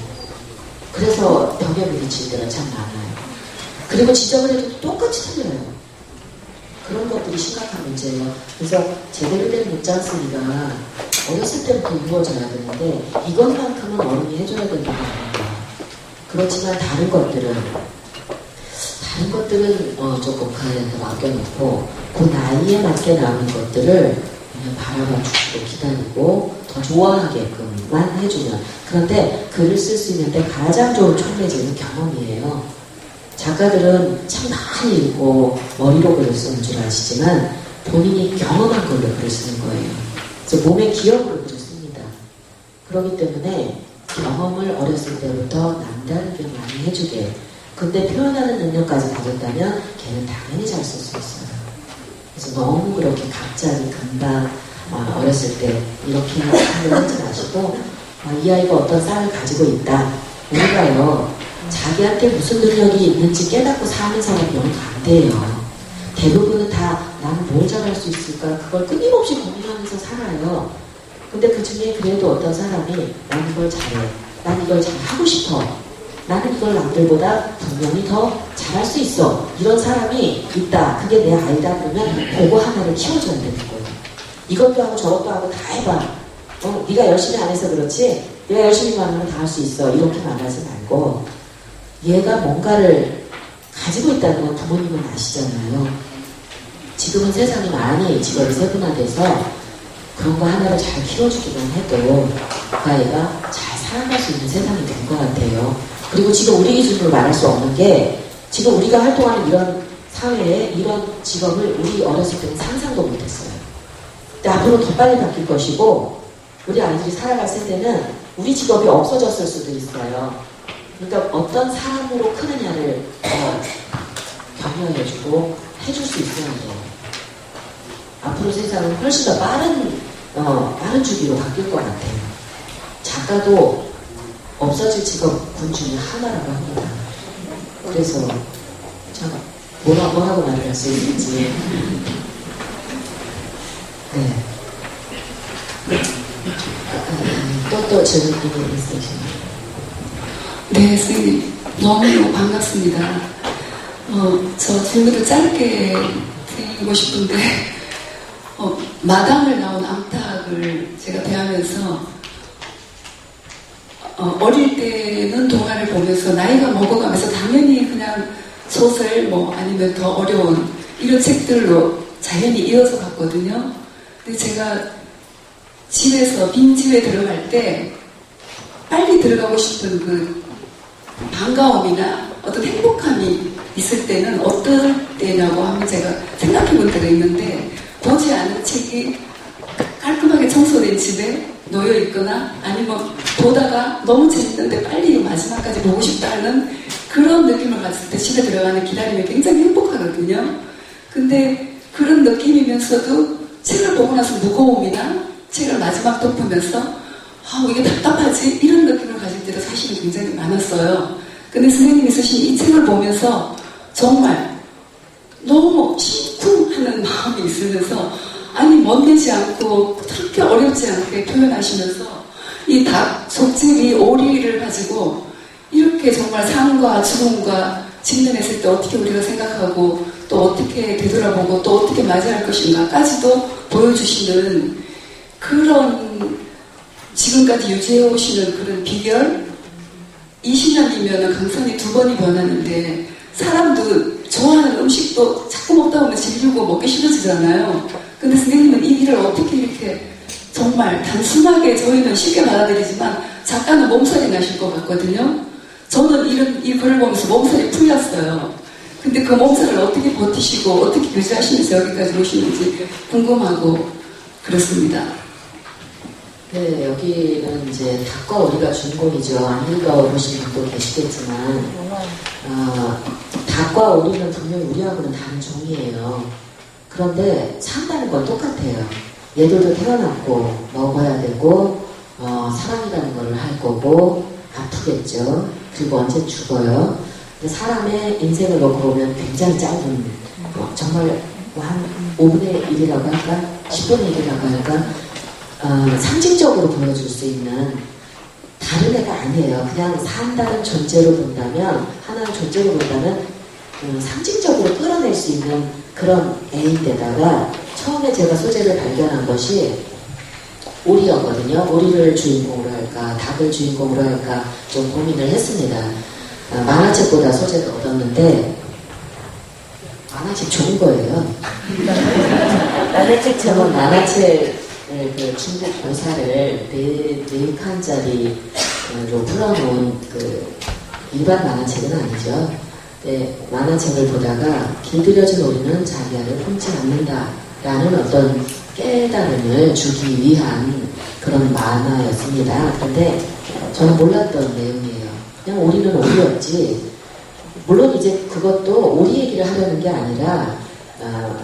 B: 그래서 벽에 부딪힐 때가 참 많아요. 그리고 지적을 해도 똑같이 틀려요. 그런 것들이 심각한 문제예요. 그래서 제대로 된 문장 쓰기가 어렸을 때부터 이루어져야 되는데 이것만큼은 어른이 해줘야 된다고 합니다. 그렇지만 다른 것들은 조금 그 아이한테 맡겨놓고 그 나이에 맞게 나오는 것들을 그냥 바라봐 주고 기다리고 더 좋아하게끔만 해주면. 그런데 글을 쓸 수 있는데 가장 좋은 촉매제는 경험이에요. 작가들은 참 많이 읽고 머리로 글을 쓰는 줄 아시지만 본인이 경험한 걸로 글을 쓰는 거예요. 그래서 몸의 기억으로 글을 씁니다. 그렇기 때문에 경험을 어렸을 때부터 남다르게 많이 해주게. 근데 표현하는 능력까지 가졌다면 걔는 당연히 잘 쓸 수 있어요. 그래서 너무 그렇게 갑자기 금방 어렸을 때 이렇게 하는 하지 마시고 이 아이가 어떤 쌀을 가지고 있다. 우리가요 자기한테 무슨 능력이 있는지 깨닫고 사는 사람이 너무 안 돼요. 대부분은 다 나는 뭘 잘할 수 있을까 그걸 끊임없이 고민하면서 살아요. 근데 그 중에 그래도 어떤 사람이 난 이걸 잘해. 난 이걸 잘 하고 싶어. 나는 이걸 남들보다 분명히 더 잘할 수 있어. 이런 사람이 있다. 그게 내 아이다. 그러면 그거 하나를 키워줘야 되는 거예요. 이것도 하고 저것도 하고 다 해봐. 네가 열심히 안 해서 그렇지. 얘가 열심히만 하면 다 할 수 있어. 이렇게 말하지 말고 얘가 뭔가를 가지고 있다는 건 부모님은 아시잖아요. 지금은 세상이 많이 직업이 세분화돼서 그런 거 하나를 잘 키워주기만 해도 그 아이가 잘 살아갈 수 있는 세상이 된 것 같아요. 그리고 지금 우리 기준으로 말할 수 없는 게 지금 우리가 활동하는 이런 사회에 이런 직업을 우리 어렸을 때는 상상도 못했어요. 근데 앞으로 더 빨리 바뀔 것이고 우리 아이들이 살아갈 세대는 우리 직업이 없어졌을 수도 있어요. 그러니까 어떤 사람으로 크느냐를 격려해주고 해줄 수 있어야 돼요. 앞으로 세상은 훨씬 더 빠른 주기로 바뀔 것 같아요. 작가도 없어질 직업군 중에 하나라고 합니다. 그래서 참 뭐라고 말할 수 있는지. 네. 또 질문이 있으시나요?
H: 네, 선생님. 너무 반갑습니다. 저 질문을 짧게 드리고 싶은데, 마당을 나온 암탉을 제가 대하면서, 어릴 때는 동화를 보면서 나이가 먹어가면서 당연히 그냥 소설 아니면 더 어려운 이런 책들로 자연히 이어서 갔거든요. 근데 제가 집에서 빈 집에 들어갈 때 빨리 들어가고 싶은 그 반가움이나 어떤 행복함이 있을 때는 어떨 때냐고 하면 제가 생각해 본 때가 있는데 보지 않은 책이 깔끔하게 청소된 집에 놓여 있거나 아니면 보다가 너무 재밌는데 빨리 마지막까지 보고 싶다는 그런 느낌을 가졌을 때 집에 들어가는 기다림이 굉장히 행복하거든요. 근데 그런 느낌이면서도 책을 보고 나서 무거움이나 책을 마지막 덮으면서 이게 답답하지? 이런 느낌을 가질 때도 사실은 굉장히 많았어요. 근데 선생님이 쓰신 이 책을 보면서 정말 너무 심쿵하는 마음이 있으면서 아니 멋내지 않고 그렇게 어렵지 않게 표현하시면서 이 닭 속집이 오리를 가지고 이렇게 정말 삶과 죽음과 직면했을 때 어떻게 우리가 생각하고 또 어떻게 되돌아보고 또 어떻게 맞이할 것인가까지도 보여주시는 그런 지금까지 유지해 오시는 그런 비결. 20년이면 강산이 2번이 변하는데 사람도 좋아하는 음식도 자꾸 먹다 보면 질리고 먹기 싫어지잖아요. 근데 선생님은 이 일을 어떻게 이렇게 정말 단순하게 저희는 쉽게 받아들이지만 작가는 몸살이 나실 것 같거든요. 저는 이 글을 보면서 몸살이 풀렸어요. 근데 그 몸살을 어떻게 버티시고 어떻게 유지하시면서 여기까지 오시는지 궁금하고 그렇습니다.
B: 네, 여기는 이제 닭과 오리가 주인공이죠. 안 읽어보신 분도 계시겠지만, 닭과 오리는 분명히 우리하고는 다른 종이에요. 그런데 산다는 건 똑같아요. 얘들도 태어났고, 먹어야 되고, 사랑이라는 걸 할 거고, 아프겠죠. 그리고 언제 죽어요. 근데 사람의 인생을 놓고 보면 굉장히 짧은, 정말 한 5분의 1이라고 할까? 10분의 1이라고 할까? 상징적으로 보여줄 수 있는 다른 애가 아니에요. 그냥 산다는 존재로 본다면, 하나의 존재로 본다면 상징적으로 끌어낼 수 있는 그런 애인데다가 처음에 제가 소재를 발견한 것이 오리였거든요. 오리를 주인공으로 할까, 닭을 주인공으로 할까 좀 고민을 했습니다. 만화책보다 소재를 얻었는데 만화책 좋은 거예요. 만화책처럼 만화책 그 중국 교사를 4칸짜리로 풀어놓은 그 일반 만화책은 아니죠. 네, 만화책을 보다가 길들여진 오리는 자기야를 품지 않는다라는 어떤 깨달음을 주기 위한 그런 만화였습니다. 그런데 저는 몰랐던 내용이에요. 그냥 오리는 오리였지. 물론 이제 그것도 오리 얘기를 하려는 게 아니라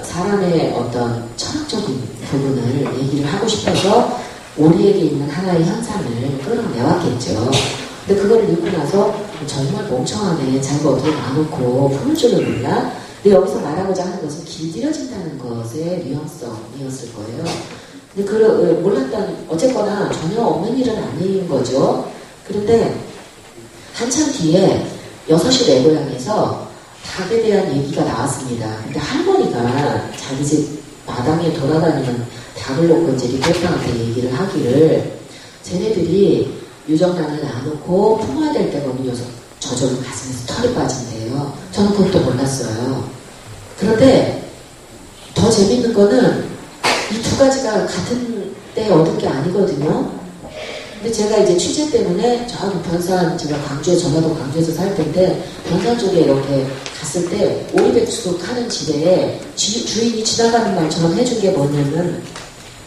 B: 사람의 어떤 철학적인 부분을 얘기를 하고 싶어서 오리에게 있는 하나의 현상을 끌어내왔겠죠. 근데 그거를 읽고 나서 정말 멍청하네. 자기가 어떻게 놔놓고 품을 줄을 몰라. 근데 여기서 말하고자 하는 것은 길들여진다는 것의 뉘앙성이었을 거예요. 근데 몰랐던, 어쨌거나 전혀 없는 일은 아닌 거죠. 그런데 한참 뒤에 6시 내 고향에서 닭에 대한 얘기가 나왔습니다. 근데 할머니가 자기 집 마당에 돌아다니는 닭을 놓고 이제 리포터한테 얘기를 하기를 쟤네들이 유정란을 놔놓고 품어야 될 때가 오면 저절로 가슴에서 털이 빠진대요. 저는 그것도 몰랐어요. 그런데 더 재밌는 거는 이 두 가지가 같은 때 얻은 게 아니거든요. 근데 제가 이제 취재 때문에 저기 변산, 제가 전라도 광주에서 살 텐데 변산 쪽에 이렇게 갔을 때 오리백숙 하는 집에 주인이 지나가는 말처럼 해준 게 뭐냐면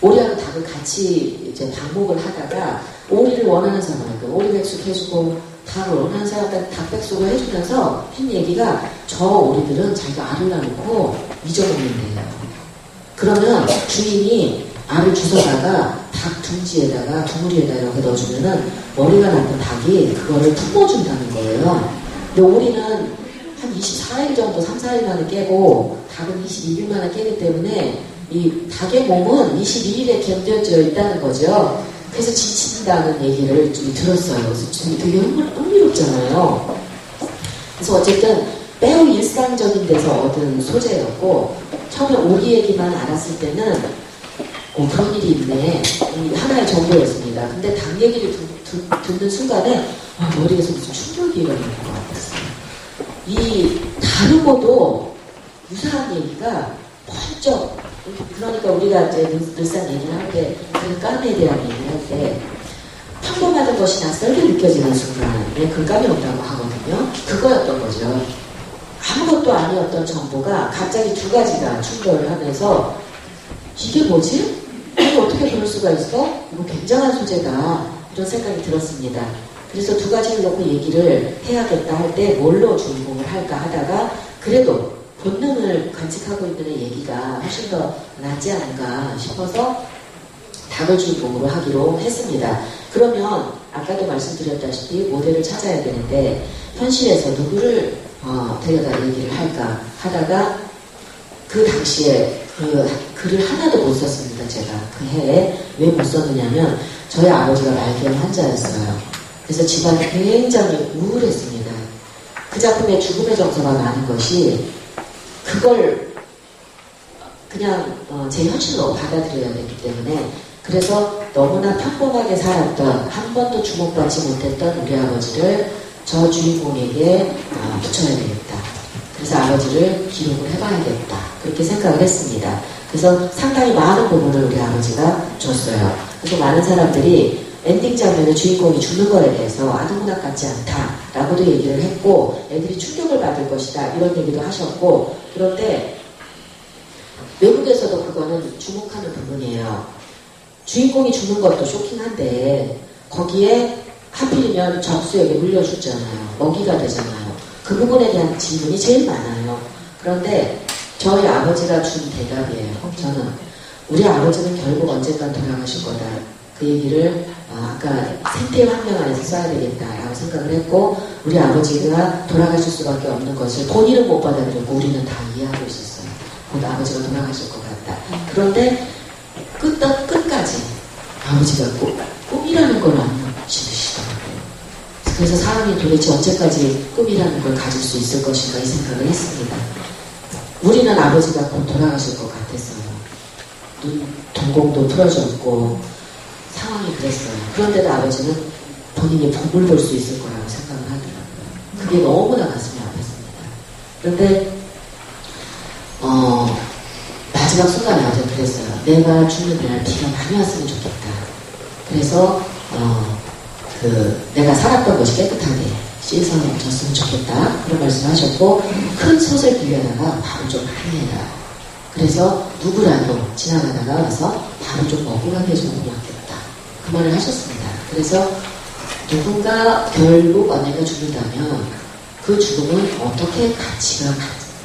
B: 오리하고 닭을 같이 이제 방목을 하다가 오리를 원하는 사람한테 오리백숙 해주고 닭을 원하는 사람한테 닭백숙을 해주면서 한 얘기가 저 오리들은 자기가 알을 낳고 잊어먹는데요. 그러면 주인이 알을 주워다가 닭 둥지에다가 두무리에다 이렇게 넣어주면은 머리가 났던 닭이 그거를 품어준다는 거예요. 근데 오리는 한 24일 정도, 3, 4일 만에 깨고 닭은 22일 만에 깨기 때문에 이 닭의 몸은 22일에 견뎌져 있다는 거죠. 그래서 지친다는 얘기를 좀 들었어요. 그래서 좀 되게 흥미롭잖아요. 그래서 어쨌든 매우 일상적인 데서 얻은 소재였고 처음에 오리 얘기만 알았을 때는 그런 일이 있네. 하나의 정보였습니다. 근데 닭 얘기를 듣는 순간에 머리에서 무슨 충격이 일어나는 것 같았어요. 이 다르고도 유사한 얘기가 펄쩍, 그러니까 우리가 이제 늘상 얘기를 할 때, 글감에 대한 얘기를 할 때, 평범하던 것이 낯설게 느껴지는 순간에 글감이 온다고 하거든요. 그거였던 거죠. 아무것도 아니었던 정보가 갑자기 두 가지가 충돌을 하면서 이게 뭐지? 이게 어떻게 그럴 수가 있어? 이거 굉장한 소재다. 이런 생각이 들었습니다. 그래서 두 가지를 놓고 얘기를 해야겠다 할 때 뭘로 주인공을 할까 하다가 그래도 본능을 관측하고 있는 얘기가 훨씬 더 낫지 않은가 싶어서 닭을 주인공으로 하기로 했습니다. 그러면 아까도 말씀드렸다시피 모델을 찾아야 되는데 현실에서 누구를 데려다 얘기를 할까 하다가 그 당시에 그 글을 하나도 못 썼습니다. 제가 그 해에 왜 못 썼느냐면 저희 아버지가 말기암 환자였어요. 그래서 집안이 굉장히 우울했습니다. 그 작품에 죽음의 정서가 많은 것이 그걸 그냥 제 현실로 받아들여야 되기 때문에 그래서 너무나 평범하게 살았던 한 번도 주목받지 못했던 우리 아버지를 저 주인공에게 붙여야 되겠다. 그래서 아버지를 기록을 해봐야겠다. 그렇게 생각을 했습니다. 그래서 상당히 많은 부분을 우리 아버지가 줬어요. 그래서 많은 사람들이 엔딩 장면에 주인공이 죽는 거에 대해서 아동문학 같지 않다라고도 얘기를 했고 애들이 충격을 받을 것이다 이런 얘기도 하셨고 그런데 외국에서도 그거는 주목하는 부분이에요. 주인공이 죽는 것도 쇼킹한데 거기에 하필이면 적수에게 물려주잖아요. 먹이가 되잖아요. 그 부분에 대한 질문이 제일 많아요. 그런데 저희 아버지가 준 대답이에요. 저는 우리 아버지는 결국 언젠간 돌아가실 거다. 그 얘기를 아까 생태 환경 안에서 써야 되겠다라고 생각을 했고 우리 아버지가 돌아가실 수밖에 없는 것을 본인은 못 받아들였고 우리는 다 이해하고 있었어요. 곧 아버지가 돌아가실 것 같다. 그런데 끝까지 아버지가 꿈이라는 걸 안 지으시더라고요. 그래서 사람이 도대체 언제까지 꿈이라는 걸 가질 수 있을 것인가 이 생각을 했습니다. 우리는 아버지가 곧 돌아가실 것 같았어요. 동공도 풀어졌고 상황이 그랬어요. 그런데도 아버지는 본인이 복을 볼 수 있을 거라고 생각을 하더라고요. 그게 너무나 가슴이 아팠습니다. 그런데 마지막 순간에 아버지가 그랬어요. 내가 죽는 날 비가 많이 왔으면 좋겠다. 그래서 내가 살았던 것이 깨끗하게 씻어졌으면 좋겠다. 그런 말씀을 하셨고 큰 솥을 빌려다가 밥을 좀 많이 해라. 그래서 누구라도 지나가다가 와서 밥을 좀 먹고 가게 해주면 고맙겠다. 그 말을 하셨습니다. 그래서 누군가 결국 언니가 죽는다면 그 죽음은 어떻게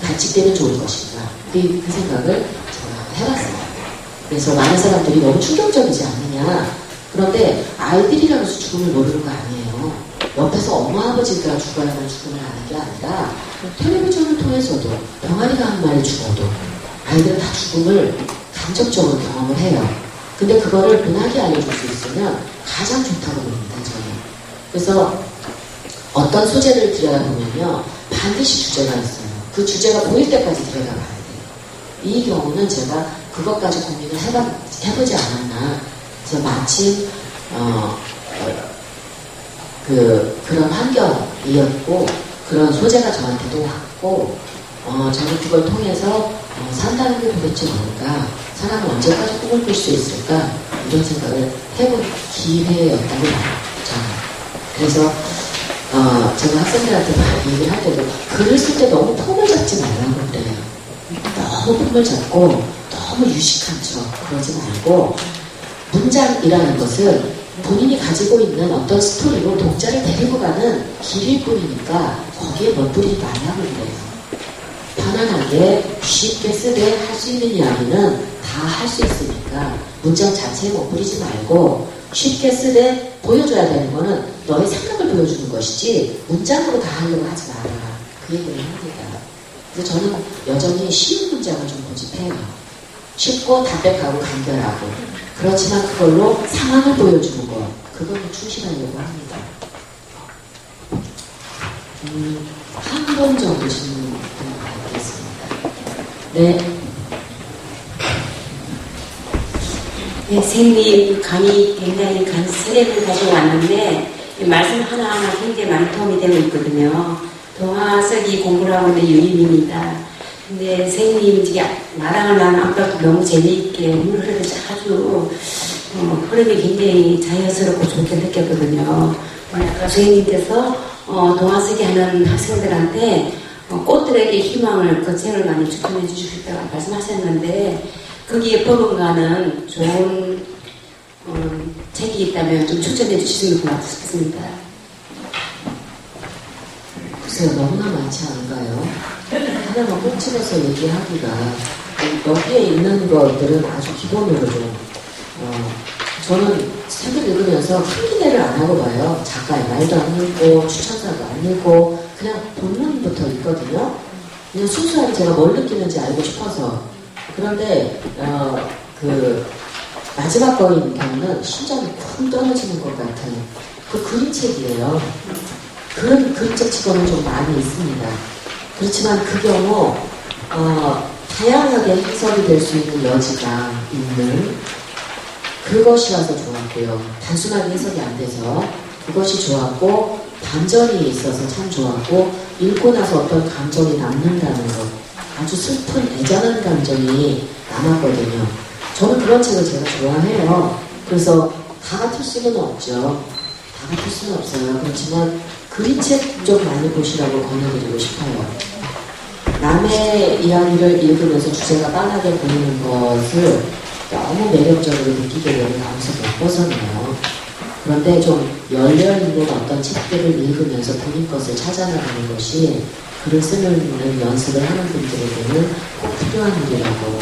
B: 가치되면 좋을 것인가. 그 생각을 제가 해봤어요. 그래서 많은 사람들이 너무 충격적이지 않느냐. 그런데 아이들이라고 해서 죽음을 모르는 거 아니에요. 옆에서 엄마 아버지가 죽어야만 죽음을 아는 게 아니라 텔레비전을 통해서도 병아리가 한 마리 죽어도 아이들은 다 죽음을 간접적으로 경험을 해요. 근데 그거를 은하게 알려줄 수 있으면 가장 좋다고 봅니다, 저는. 그래서 어떤 소재를 들여다보면요, 반드시 주제가 있어요. 그 주제가 보일 때까지 들여다봐야 돼요. 이 경우는 제가 그것까지 고민을 해보지 않았나. 그래서 마침, 그런 환경이었고, 그런 소재가 저한테도 왔고, 저는 그걸 통해서 산다는 게 도대체 뭘까? 사람은 언제까지 꿈을 꿀 수 있을까? 이런 생각을 해본 기회였다고 봐요, 저는. 그래서 제가 학생들한테 많이 얘기를 할 때도 글을 쓸 때 너무 폼을 잡지 말라고 그래요. 너무 폼을 잡고 너무 유식한 척 그러지 말고 문장이라는 것은 본인이 가지고 있는 어떤 스토리로 독자를 데리고 가는 길일 뿐이니까 거기에 멋부리지 말라고 그래요. 편안하게 쉽게 쓰되 할 수 있는 이야기는 다 할 수 있으니까 문장 자체에 멋부리지 말고 쉽게 쓰되 보여줘야 되는 거는 너의 생각을 보여주는 것이지 문장으로 다 하려고 하지 마라. 그 얘기를 합니다. 그래서 저는 여전히 쉬운 문장을 좀 고집해요. 쉽고 담백하고 간결하고 그렇지만 그걸로 상황을 보여주는 것 그거는 충실하려고 합니다. 한 번 정도 질문 드리겠습니다. 네.
I: 네, 선생님 강의 굉장히 세례를 가지고 왔는데 말씀 하나하나 굉장히 많이 도움이 되고 있거든요. 동화 쓰기 공부를 하고 있는 유림입니다. 근데 선생님 지금 나랑을 나는 아까도 너무 재미있게 흐르듯이 아주 흐름이 굉장히 자연스럽고 좋게 느꼈거든요. 아까 선생님께서 동화 쓰기 하는 학생들한테 꽃들에게 희망을 그 책을 많이 추천해 주셨다고 말씀하셨는데 거기에 버금가는 좋은 책이 있다면 좀 추천해 주시면 고맙습니다. 싶습니다.
B: 글쎄요, 너무나 많지 않은가요? 하나만 꼭 집어서 얘기하기가 여기에 있는 것들은 아주 기본으로 좀 저는 책을 읽으면서 큰 기대를 안 하고 봐요. 작가의 말도 안 읽고 추천사도 안 읽고 그냥 본문부터 읽거든요. 그냥 순수하게 제가 뭘 느끼는지 알고 싶어서. 그런데 그 마지막 거인 경우는 심장이 쿵 떨어지는 것 같은 그 그림책이에요. 그런 그림책 치고는 좀 많이 있습니다. 그렇지만 그 경우 다양하게 해석이 될 수 있는 여지가 있는 그것이라서 좋았고요. 단순하게 해석이 안 돼서 그것이 좋았고 반전이 있어서 참 좋았고 읽고 나서 어떤 감정이 남는다는 것 아주 슬픈 애잔한 감정이 남았거든요. 저는 그런 책을 제가 좋아해요. 그래서 다 같을 수는 없죠. 다 같을 수는 없어요. 그렇지만 그림책 좀 많이 보시라고 권해드리고 싶어요. 남의 이야기를 읽으면서 주제가 빤하게 보이는 것을 너무 매력적으로 느끼게 되면 거기서 못 벗어나요. 그런데 좀 열려있는 어떤 책들을 읽으면서 본인 것을 찾아나가는 것이 글을 쓰는 연습을 하는 분들에게는 꼭 필요한 일이라고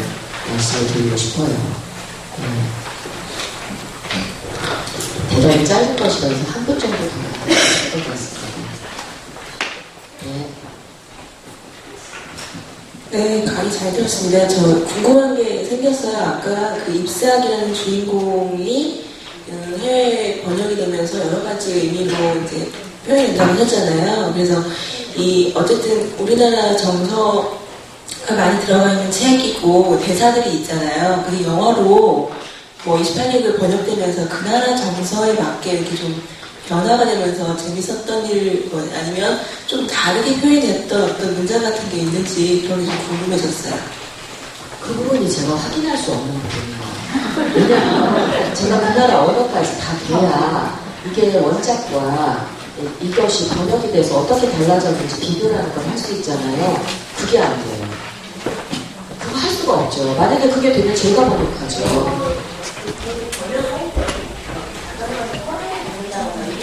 B: 말씀을 드리고 싶어요. 네. 대단히 짧은 것이라서 한 분 정도 더 될 것 같습니다. 네.
J: 네, 강의 잘 들었습니다. 저 궁금한 게 생겼어요. 아까 그 잎사귀라는 주인공이 해외 번역이 되면서 여러 가지 의미로 이제 표현된다고 하셨잖아요. 그래서 어쨌든 우리나라 정서가 많이 들어가 있는 책이고 대사들이 있잖아요. 그게 영어로 뭐 28년을 번역되면서 그 나라 정서에 맞게 이렇게 좀 변화가 되면서 재밌었던 일, 아니면 좀 다르게 표현했던 어떤 문장 같은 게 있는지 그런 게 좀 궁금해졌어요.
B: 그 부분이 제가 확인할 수 없는 부분이에요. 왜냐하면 제가 그 나라 언어까지 다 돼야 이게 원작과 이것이 번역이 돼서 어떻게 달라졌는지 비교라는 걸 할 수 있잖아요. 그게 안 돼요. 그거 할 수가 없죠. 만약에 그게 되면 제가 번역하죠.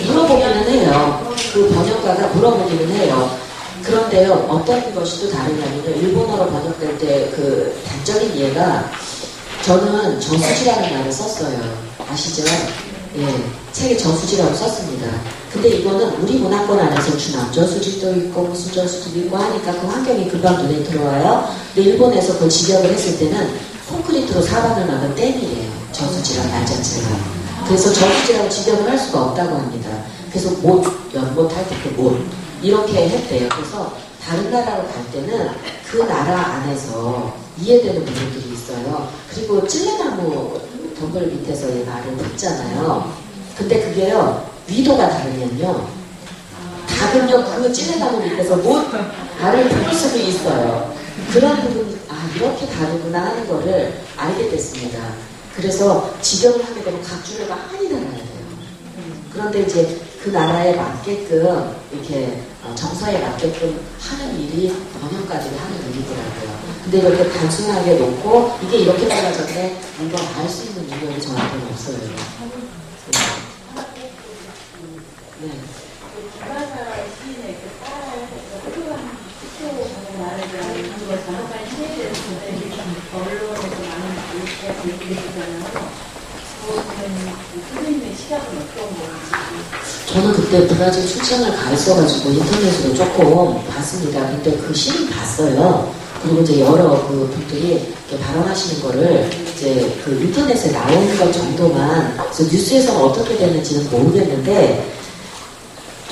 B: 물어보기는 해요. 그 번역가가 물어보기는 해요. 그런데요, 어떤 것이 또 다르냐면 일본어로 번역될 때 그 단적인 예가 저는 저수지라는 말을 썼어요. 아시죠? 예, 책에 저수지라고 썼습니다. 근데 이거는 우리 문화권 안에서 남저수지도 있고 무슨 저수지도 있고 하니까 그 환경이 금방 눈에 들어와요. 근데 일본에서 그걸 직역을 했을 때는 콘크리트로 사방을 막은 댐이에요. 저수지란 말 자체가. 그래서 저수지라고 직역을 할 수가 없다고 합니다. 그래서 연못할 때 그 못 이렇게 했대요. 그래서 다른 나라로 갈 때는 그 나라 안에서 이해되는 부분들이 있어요. 그리고 찔레나무 덩굴 밑에서의 말을 듣잖아요. 근데 그게요, 위도가 다르면요, 닭은요 그 찔레나무 밑에서 말을 들을 수도 있어요. 그런 부분이 이렇게 다르구나 하는 거를 알게 됐습니다. 그래서 직역을 하게 되면 각 주류가 많이 달라야 돼요. 그런데 이제 그 나라에 맞게끔 이렇게 정서에 맞게끔 하는 일이 번역가들이 하는 일이더라고요. 근데 이렇게 단순하게 놓고 이게 이렇게 달라졌네 이거 알 수 있는 능력이 저한테는 없어요. 네. 저는 그때 브라질 출장을 가 있어가지고 인터넷으로 조금 봤습니다. 근데 그 시는 봤어요. 그리고 이제 여러 그 분들이 이렇게 발언하시는 거를 이제 그 인터넷에 나오는 것 정도만, 그래서 뉴스에서는 어떻게 되는지는 모르겠는데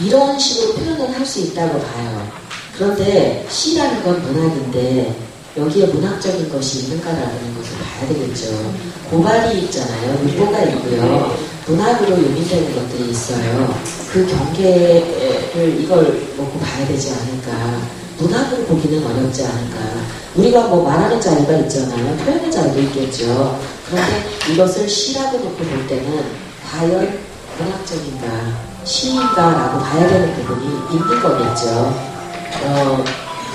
B: 이런 식으로 표현을 할 수 있다고 봐요. 그런데 시라는 건 문학인데 여기에 문학적인 것이 있는가라는 것을 봐야 되겠죠. 고발이 있잖아요. 문보가 있고요. 문학으로 유민되는 것들이 있어요. 그 경계를 이걸 놓고 봐야 되지 않을까. 문학으로 보기는 어렵지 않을까. 우리가 뭐 말하는 자유가 있잖아요. 표현의 자유도 있겠죠. 그런데 이것을 시라고 놓고 볼 때는 과연 문학적인가, 시인가라고 봐야 되는 부분이 있는 거겠죠.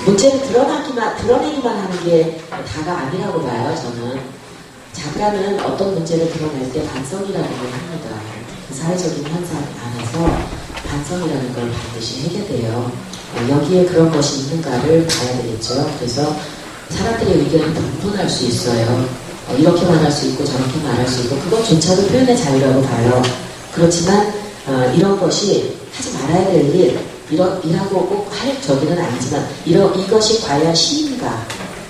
B: 문제를 드러내기만 하는 게 다가 아니라고 봐요, 저는. 작가는 어떤 문제를 드러낼 때 반성이라는 걸 합니다. 그 사회적인 현상 안에서 반성이라는 걸 반드시 하게 돼요. 여기에 그런 것이 있는가를 봐야 되겠죠. 그래서 사람들의 의견이 분분할 수 있어요. 이렇게 말할 수 있고 저렇게 말할 수 있고 그것조차도 표현의 자유라고 봐요. 그렇지만 이런 것이 하지 말아야 될 일이라고 꼭 할 저기는 아니지만 이것이 과연 시인가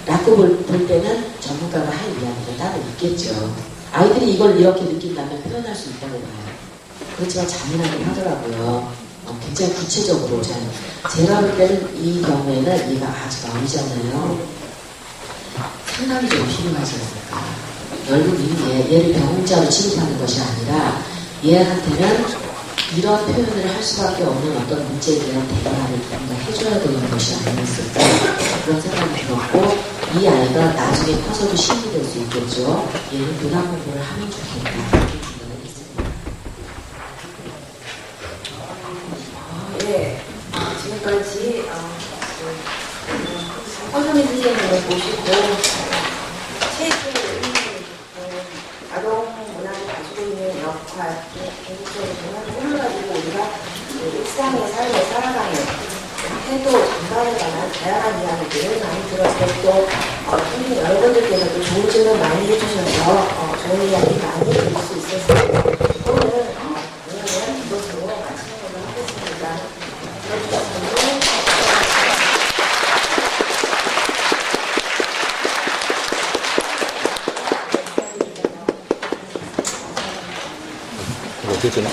B: 라고 볼 때는 전문가가 할 이야기가 따로 있겠죠. 아이들이 이걸 이렇게 느낀다면 표현할 수 있다고 봐요. 그렇지만 잔인하긴 하더라고요. 굉장히 구체적으로 제가 볼 때는 이 경우에는 얘가 아직 어리잖아요. 상담이 좀 필요하지 않을까. 넓은 의미에 얘를 병자로 취급하는 것이 아니라 얘한테는 이런 표현을 할 수밖에 없는 어떤 문제에 대한 대화를 뭔가 해줘야 되는 것이 아니었을까 그런 생각이 들었고 이 아이가 나중에 커서도 시인이 될 수 있겠죠. 얘는 문학 공부를 하면 좋겠다 이렇게 생각을 했습니다.
I: 네, 지금까지 허선희 선생님을 모시고 책을 읽는
A: 역할, 개인적으로는 꿈을 가지고 우리가 일상의 삶을 살아가는 태도 전반에 관한 다양한 이야기들을 많이 들었고 또 선생님 여러분들께서도 좋은 질문 많이 해주셔서 좋은 이야기 많이 들을 수 있었습니다. 오늘 오늘은 이것으로 마치는 걸로 하겠습니다.
K: 어떻게 되나?